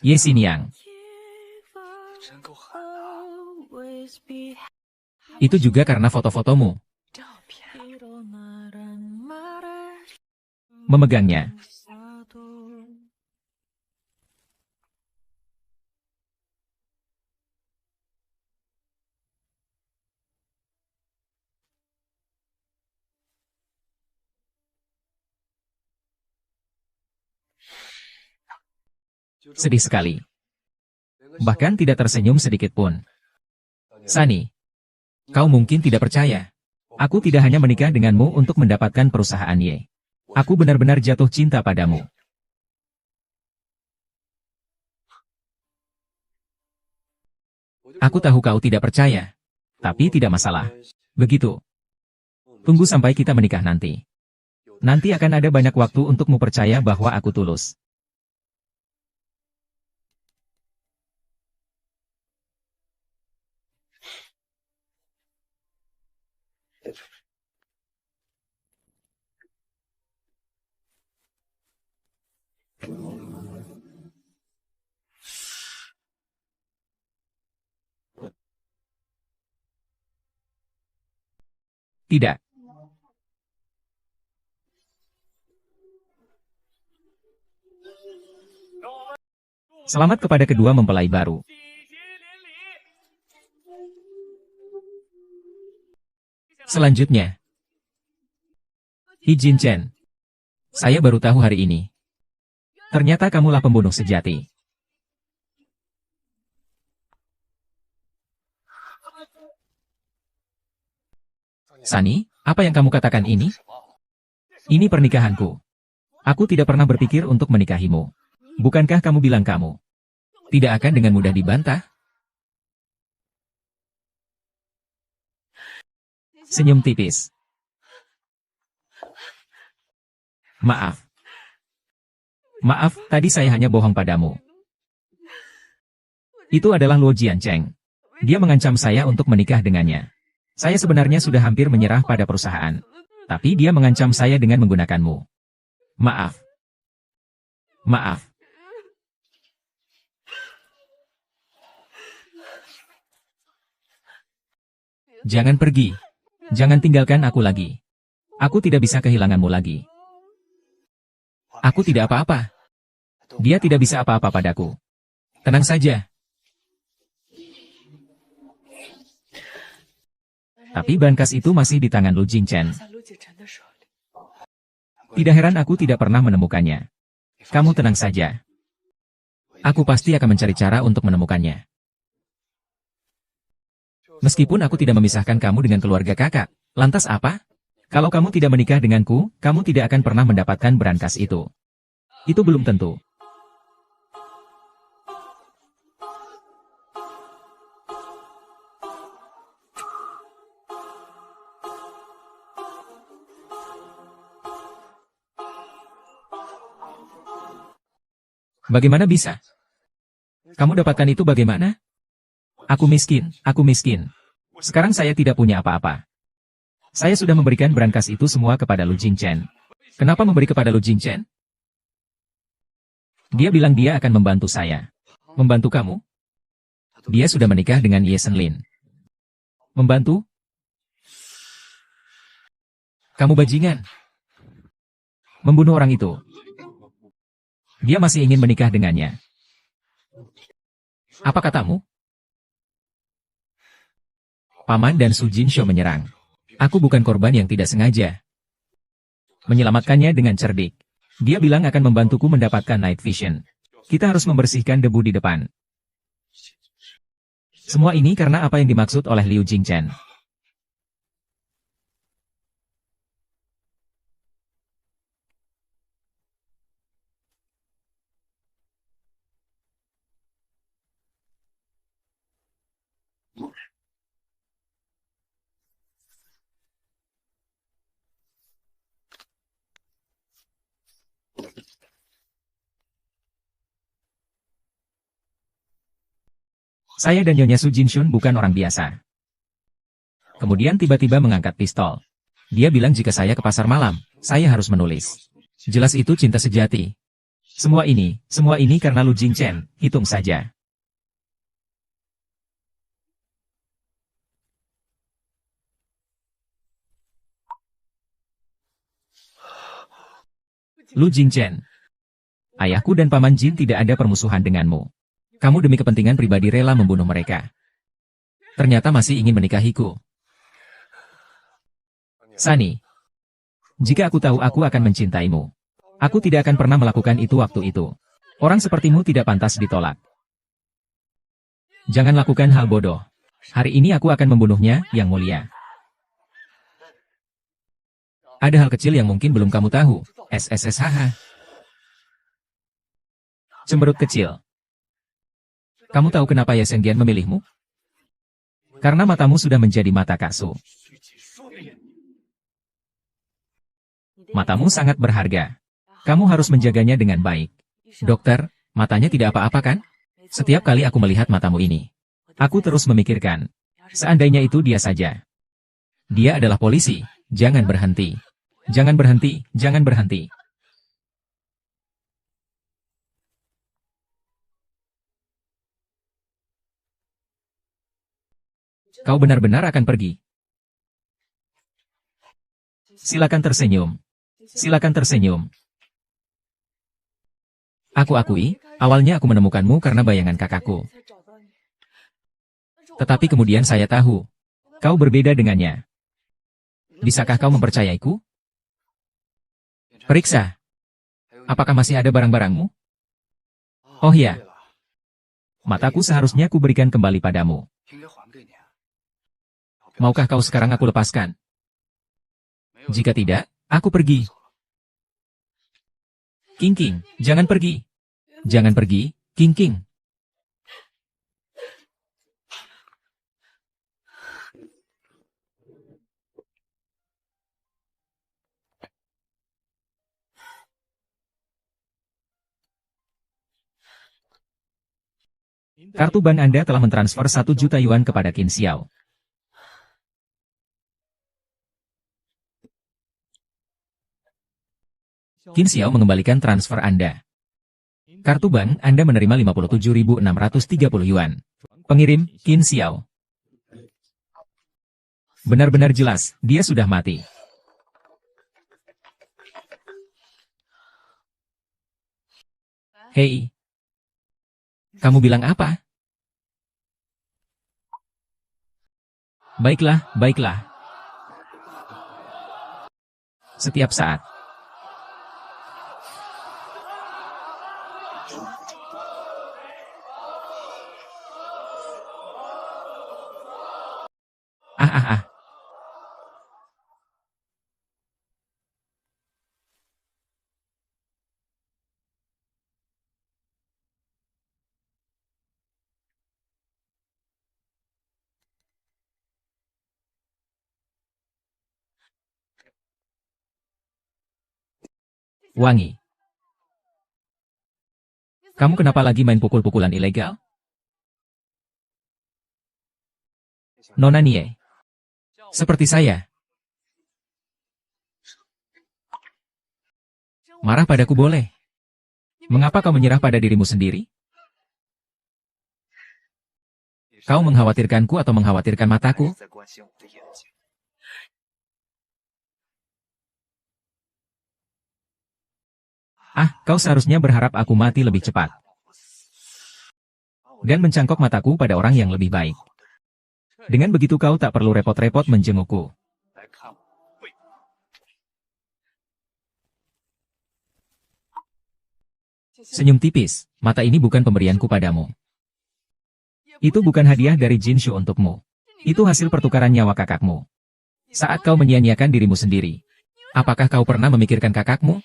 Ye Xiniang. Itu juga karena foto-fotomu. Memegangnya. Sedih sekali. Bahkan tidak tersenyum sedikit pun. Sunny, kau mungkin tidak percaya. Aku tidak hanya menikah denganmu untuk mendapatkan perusahaan Ye. Aku benar-benar jatuh cinta padamu. Aku tahu kau tidak percaya. Tapi tidak masalah. Begitu. Tunggu sampai kita menikah nanti. Nanti akan ada banyak waktu untukmu percaya bahwa aku tulus. Tidak. Selamat kepada kedua mempelai baru. Selanjutnya. He Jin Chen. Saya baru tahu hari ini. Ternyata kamulah pembunuh sejati. Sunny, apa yang kamu katakan ini? Ini pernikahanku. Aku tidak pernah berpikir untuk menikahimu. Bukankah kamu bilang kamu tidak akan dengan mudah dibantah? Senyum tipis. Maaf. Maaf, tadi saya hanya bohong padamu. Itu adalah Luo Jiancheng. Dia mengancam saya untuk menikah dengannya. Saya sebenarnya sudah hampir menyerah pada perusahaan. Tapi dia mengancam saya dengan menggunakanmu. Maaf. Maaf. Jangan pergi. Jangan tinggalkan aku lagi. Aku tidak bisa kehilanganmu lagi. Aku tidak apa-apa. Dia tidak bisa apa-apa padaku. Tenang saja. Tapi brankas itu masih di tangan Lu Jingchen. Tidak heran aku tidak pernah menemukannya. Kamu tenang saja. Aku pasti akan mencari cara untuk menemukannya. Meskipun aku tidak memisahkan kamu dengan keluarga kakak, lantas apa? Kalau kamu tidak menikah denganku, kamu tidak akan pernah mendapatkan brankas itu. Itu belum tentu. Bagaimana bisa? Kamu dapatkan itu bagaimana? Aku miskin, aku miskin. Sekarang saya tidak punya apa-apa. Saya sudah memberikan brankas itu semua kepada Lu Jingchen. Kenapa memberi kepada Lu Jingchen? Dia bilang dia akan membantu saya. Membantu kamu? Dia sudah menikah dengan Ye Senlin. Membantu? Kamu bajingan. Membunuh orang itu. Dia masih ingin menikah dengannya. Apa katamu? Paman dan Su Jinsho menyerang. Aku bukan korban yang tidak sengaja. Menyelamatkannya dengan cerdik. Dia bilang akan membantuku mendapatkan night vision. Kita harus membersihkan debu di depan. Semua ini karena apa yang dimaksud oleh Liu Jingchen. Saya dan Nyonya Su Jinshun bukan orang biasa. Kemudian tiba-tiba mengangkat pistol. Dia bilang jika saya ke pasar malam, saya harus menulis. Jelas itu cinta sejati. Semua ini karena Lu Jingchen, hitung saja. Lu Jingchen. Ayahku dan Paman Jin tidak ada permusuhan denganmu. Kamu demi kepentingan pribadi rela membunuh mereka. Ternyata masih ingin menikahiku. Sunny. Jika aku tahu aku akan mencintaimu. Aku tidak akan pernah melakukan itu waktu itu. Orang sepertimu tidak pantas ditolak. Jangan lakukan hal bodoh. Hari ini aku akan membunuhnya, Yang Mulia. Ada hal kecil yang mungkin belum kamu tahu. SSSHH. Cemberut kecil. Kamu tahu kenapa Ye Senggian memilihmu? Karena matamu sudah menjadi mata Kak Su. Matamu sangat berharga. Kamu harus menjaganya dengan baik. Dokter, matanya tidak apa-apa kan? Setiap kali aku melihat matamu ini, aku terus memikirkan, seandainya itu dia saja. Dia adalah polisi, jangan berhenti. Jangan berhenti, jangan berhenti. Kau benar-benar akan pergi. Silakan tersenyum. Silakan tersenyum. Aku akui, awalnya aku menemukanmu karena bayangan kakakku. Tetapi kemudian saya tahu, kau berbeda dengannya. Bisakah kau mempercayaiku? Periksa. Apakah masih ada barang-barangmu? Oh ya. Mataku seharusnya kuberikan kembali padamu. Maukah kau sekarang aku lepaskan? Jika tidak, aku pergi. King King, jangan pergi. Jangan pergi, King King. Kartu bank Anda telah mentransfer 1 juta yuan kepada Qin Xiao. Qin Xiao mengembalikan transfer Anda. Kartu bank Anda menerima 57.630 yuan. Pengirim, Qin Xiao. Benar-benar jelas, dia sudah mati. Hei. Kamu bilang apa? Baiklah, baiklah. Setiap saat. Ah ah ah. Wangi. Kamu kenapa lagi main pukul-pukulan ilegal? Nona Nie. Seperti saya. Marah padaku boleh. Mengapa kau menyerah pada dirimu sendiri? Kau mengkhawatirkanku atau mengkhawatirkan mataku? Ah, kau seharusnya berharap aku mati lebih cepat. Dan mencangkok mataku pada orang yang lebih baik. Dengan begitu kau tak perlu repot-repot menjengukku. Senyum tipis, mata ini bukan pemberianku padamu. Itu bukan hadiah dari Jinshu untukmu. Itu hasil pertukaran nyawa kakakmu. Saat kau menyia-nyiakan dirimu sendiri. Apakah kau pernah memikirkan kakakmu?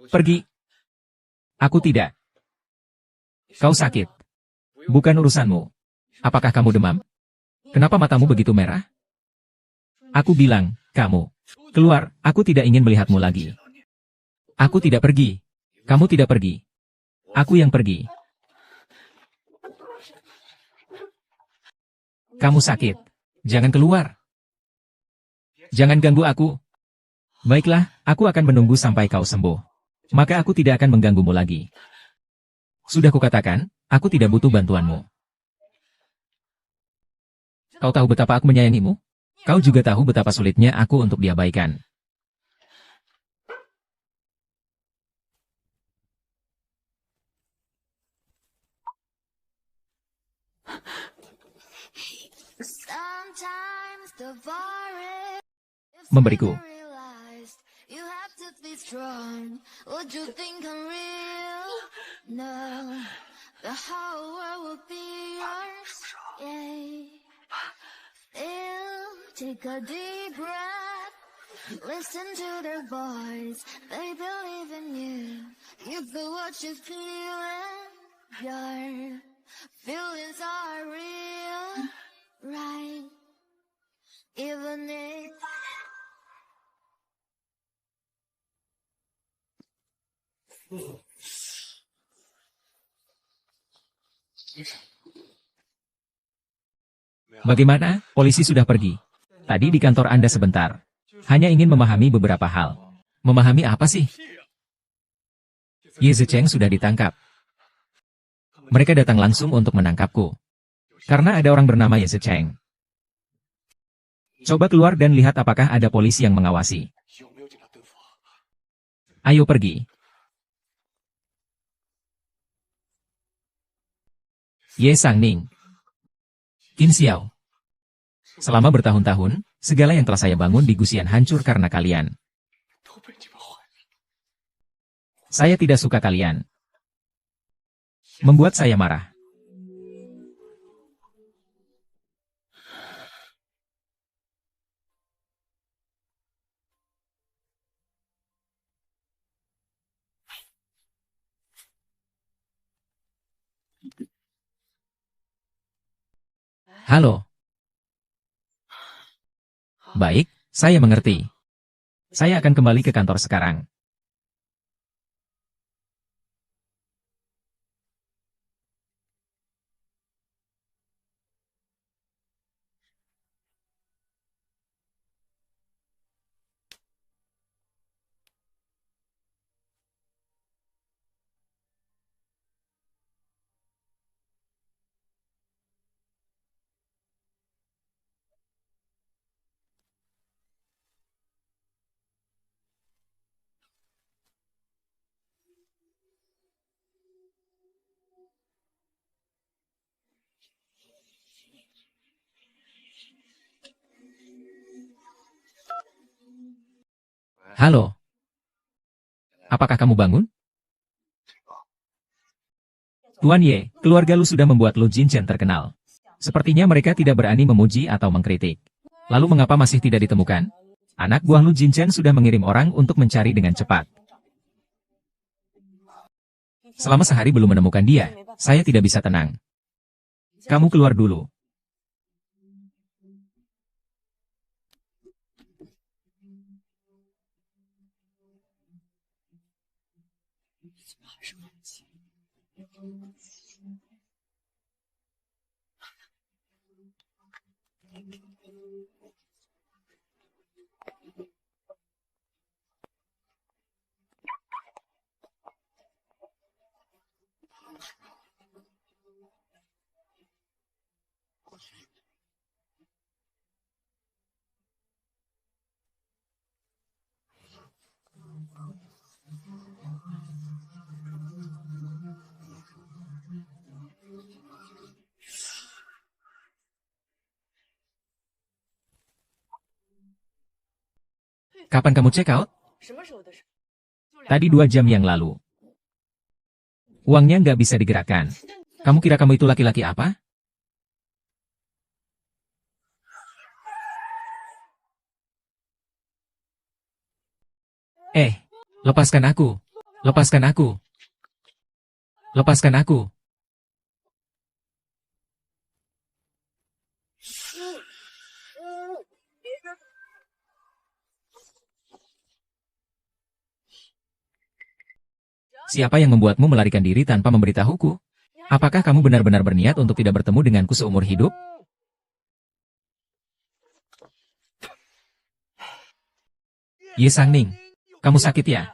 Pergi. Aku tidak. Kau sakit. Bukan urusanmu. Apakah kamu demam? Kenapa matamu begitu merah? Aku bilang, kamu. Keluar, aku tidak ingin melihatmu lagi. Aku tidak pergi. Kamu tidak pergi. Aku yang pergi. Kamu sakit. Jangan keluar. Jangan ganggu aku. Baiklah, aku akan menunggu sampai kau sembuh. Maka aku tidak akan mengganggumu lagi. Sudah kukatakan, aku tidak butuh bantuanmu. Kau tahu betapa aku menyayangimu? Kau juga tahu betapa sulitnya aku untuk diabaikan. Sometimes the bar is Memberiku. realized you have to be strong. Would you think I'm real? No, the whole world will be yours. Yeah. Feel, take a deep breath. Listen to their voice. They believe in you. You feel what you're feeling. Your feelings are real, right? Even if Bagaimana? Polisi sudah pergi. Tadi di kantor Anda sebentar. Hanya ingin memahami beberapa hal. Memahami apa sih? Ye Zecheng sudah ditangkap. Mereka datang langsung untuk menangkapku. Karena ada orang bernama Ye Zecheng. Coba keluar dan lihat apakah ada polisi yang mengawasi. Ayo pergi. Ye Sangning. Qin Xiao. Selama bertahun-tahun, segala yang telah saya bangun di Gusian hancur karena kalian. Saya tidak suka kalian. Membuat saya marah. Halo. Baik, saya mengerti. Saya akan kembali ke kantor sekarang. Halo. Apakah kamu bangun? Tuan Ye, keluarga Lu sudah membuat Lu Jinchen terkenal. Sepertinya mereka tidak berani memuji atau mengkritik. Lalu mengapa masih tidak ditemukan? Anak buah Lu Jinchen sudah mengirim orang untuk mencari dengan cepat. Selama sehari belum menemukan dia, saya tidak bisa tenang. Kamu keluar dulu. Kapan kamu check out? Tadi 2 jam yang lalu. Uangnya nggak bisa digerakkan. Kamu kira kamu itu laki-laki apa? Lepaskan aku. Lepaskan aku. Lepaskan aku. Siapa yang membuatmu melarikan diri tanpa memberitahuku? Apakah kamu benar-benar berniat untuk tidak bertemu denganku seumur hidup? Ye Sangning, kamu sakit ya?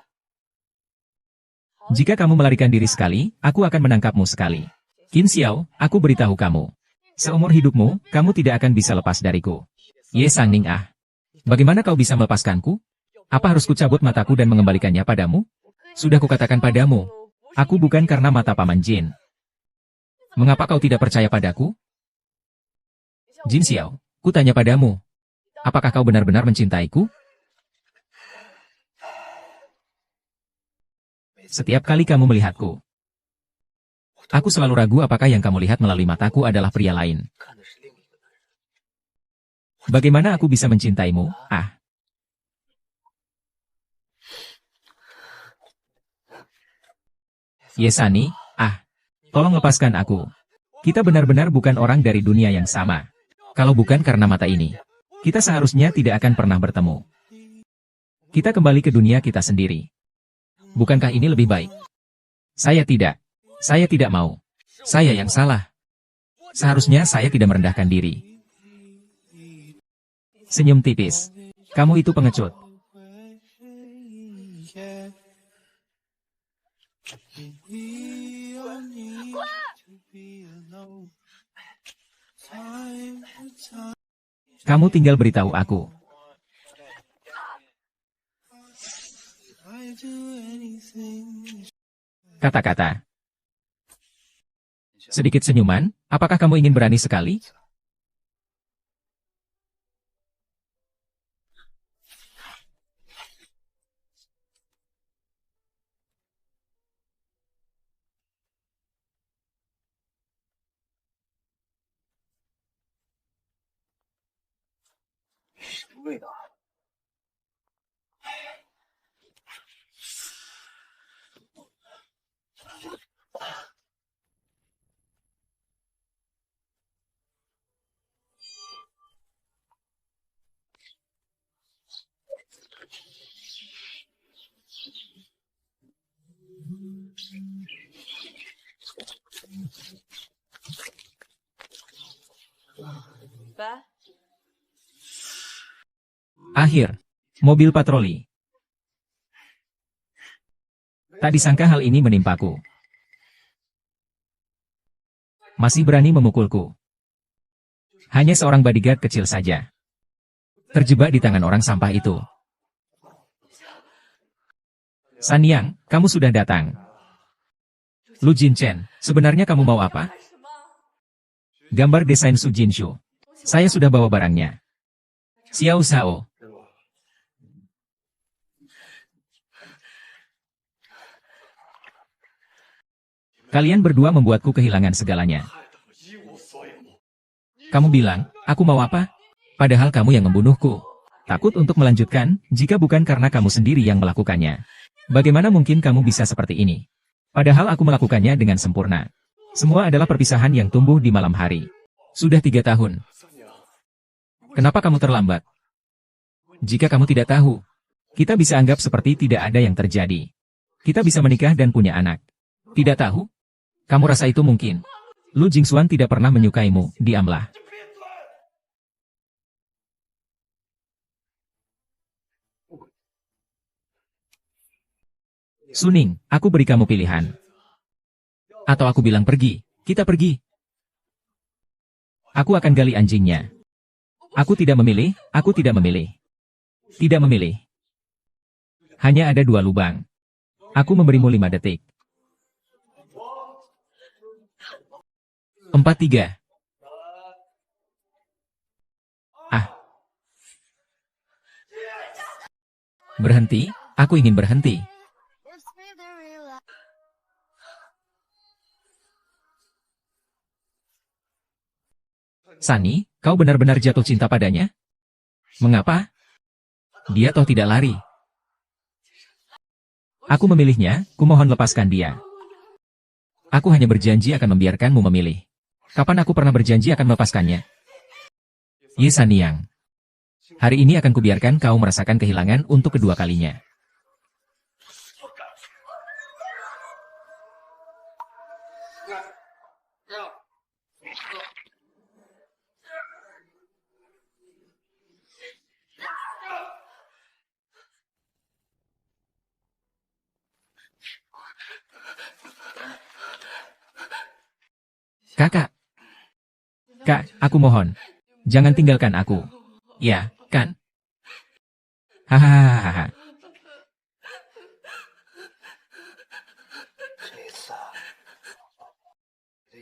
Jika kamu melarikan diri sekali, aku akan menangkapmu sekali. Qin Xiao, aku beritahu kamu. Seumur hidupmu, kamu tidak akan bisa lepas dariku. Ye Sangning bagaimana kau bisa melepaskanku? Apa harus kucabut mataku dan mengembalikannya padamu? Sudah kukatakan padamu, aku bukan karena mata Paman Jin. Mengapa kau tidak percaya padaku? Jin Xiao, kutanya padamu, apakah kau benar-benar mencintaiku? Setiap kali kamu melihatku, aku selalu ragu apakah yang kamu lihat melalui mataku adalah pria lain. Bagaimana aku bisa mencintaimu? Yesani, tolong lepaskan aku. Kita benar-benar bukan orang dari dunia yang sama. Kalau bukan karena mata ini, kita seharusnya tidak akan pernah bertemu. Kita kembali ke dunia kita sendiri. Bukankah ini lebih baik? Saya tidak mau. Saya yang salah. Seharusnya saya tidak merendahkan diri. Senyum tipis. Kamu itu pengecut. Kamu tinggal beritahu aku. Kata-kata. Sedikit senyuman, apakah kamu ingin berani sekali? Akhir. Mobil patroli. Tak disangka hal ini menimpaku. Masih berani memukulku. Hanya seorang bodyguard kecil saja. Terjebak di tangan orang sampah itu. Sanyang, kamu sudah datang. Lu Jinchen, sebenarnya kamu mau apa? Gambar desain Su Jinshu. Saya sudah bawa barangnya. Xiao Sao. Kalian berdua membuatku kehilangan segalanya. Kamu bilang, aku mau apa? Padahal kamu yang membunuhku. Takut untuk melanjutkan, jika bukan karena kamu sendiri yang melakukannya. Bagaimana mungkin kamu bisa seperti ini? Padahal aku melakukannya dengan sempurna. Semua adalah perpisahan yang tumbuh di malam hari. Sudah 3 tahun. Kenapa kamu terlambat? Jika kamu tidak tahu, kita bisa anggap seperti tidak ada yang terjadi. Kita bisa menikah dan punya anak. Tidak tahu? Kamu rasa itu mungkin? Lu Jingxuan tidak pernah menyukaimu, diamlah. Suning, aku beri kamu pilihan. Atau aku bilang pergi, kita pergi. Aku akan gali anjingnya. Aku tidak memilih, aku tidak memilih. Tidak memilih. Hanya ada 2 lubang. Aku memberimu 5 detik. 4-3. Berhenti, aku ingin berhenti. Sunny, kau benar-benar jatuh cinta padanya? Mengapa? Dia toh tidak lari. Aku memilihnya, kumohon lepaskan dia. Aku hanya berjanji akan membiarkanmu memilih. Kapan aku pernah berjanji akan melepaskannya? Ye Sanyang. Hari ini akan kubiarkan kau merasakan kehilangan untuk kedua kalinya. Kakak. Kak, aku mohon. Jangan tinggalkan aku. Ya, kan? Hahaha.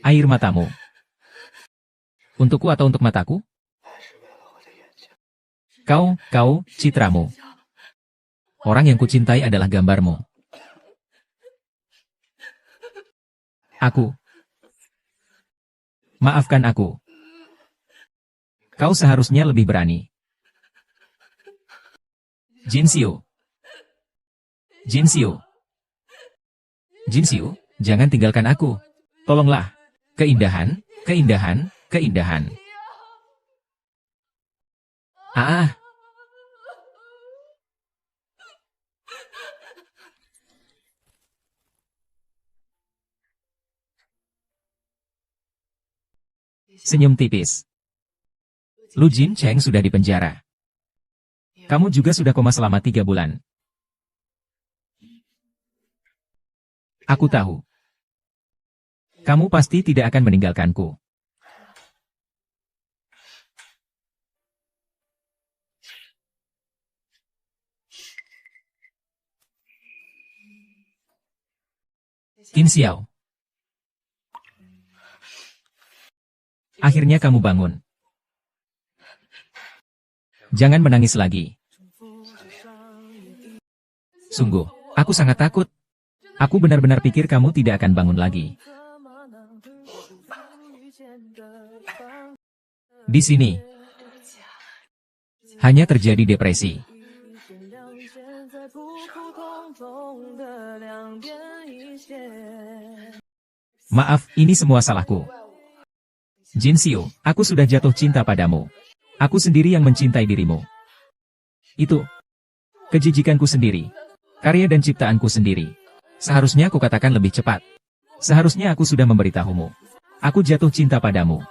Air matamu. Untukku atau untuk mataku? Kau, citramu. Orang yang kucintai adalah gambarmu. Aku. Maafkan aku. Kau seharusnya lebih berani. Jinxiu. Jinxiu. Jinxiu, jangan tinggalkan aku. Tolonglah. Keindahan, keindahan, keindahan. Ah. Senyum tipis. Lu Jin Cheng sudah dipenjara. Kamu juga sudah koma selama 3 bulan. Aku tahu. Kamu pasti tidak akan meninggalkanku. Qin Xiao. Akhirnya kamu bangun. Jangan menangis lagi. Sungguh, aku sangat takut. Aku benar-benar pikir kamu tidak akan bangun lagi. Di sini, hanya terjadi depresi. Maaf, ini semua salahku. Jinxiu, aku sudah jatuh cinta padamu. Aku sendiri yang mencintai dirimu. Itu kejijikanku sendiri. Karya dan ciptaanku sendiri. Seharusnya aku katakan lebih cepat. Seharusnya aku sudah memberitahumu. Aku jatuh cinta padamu.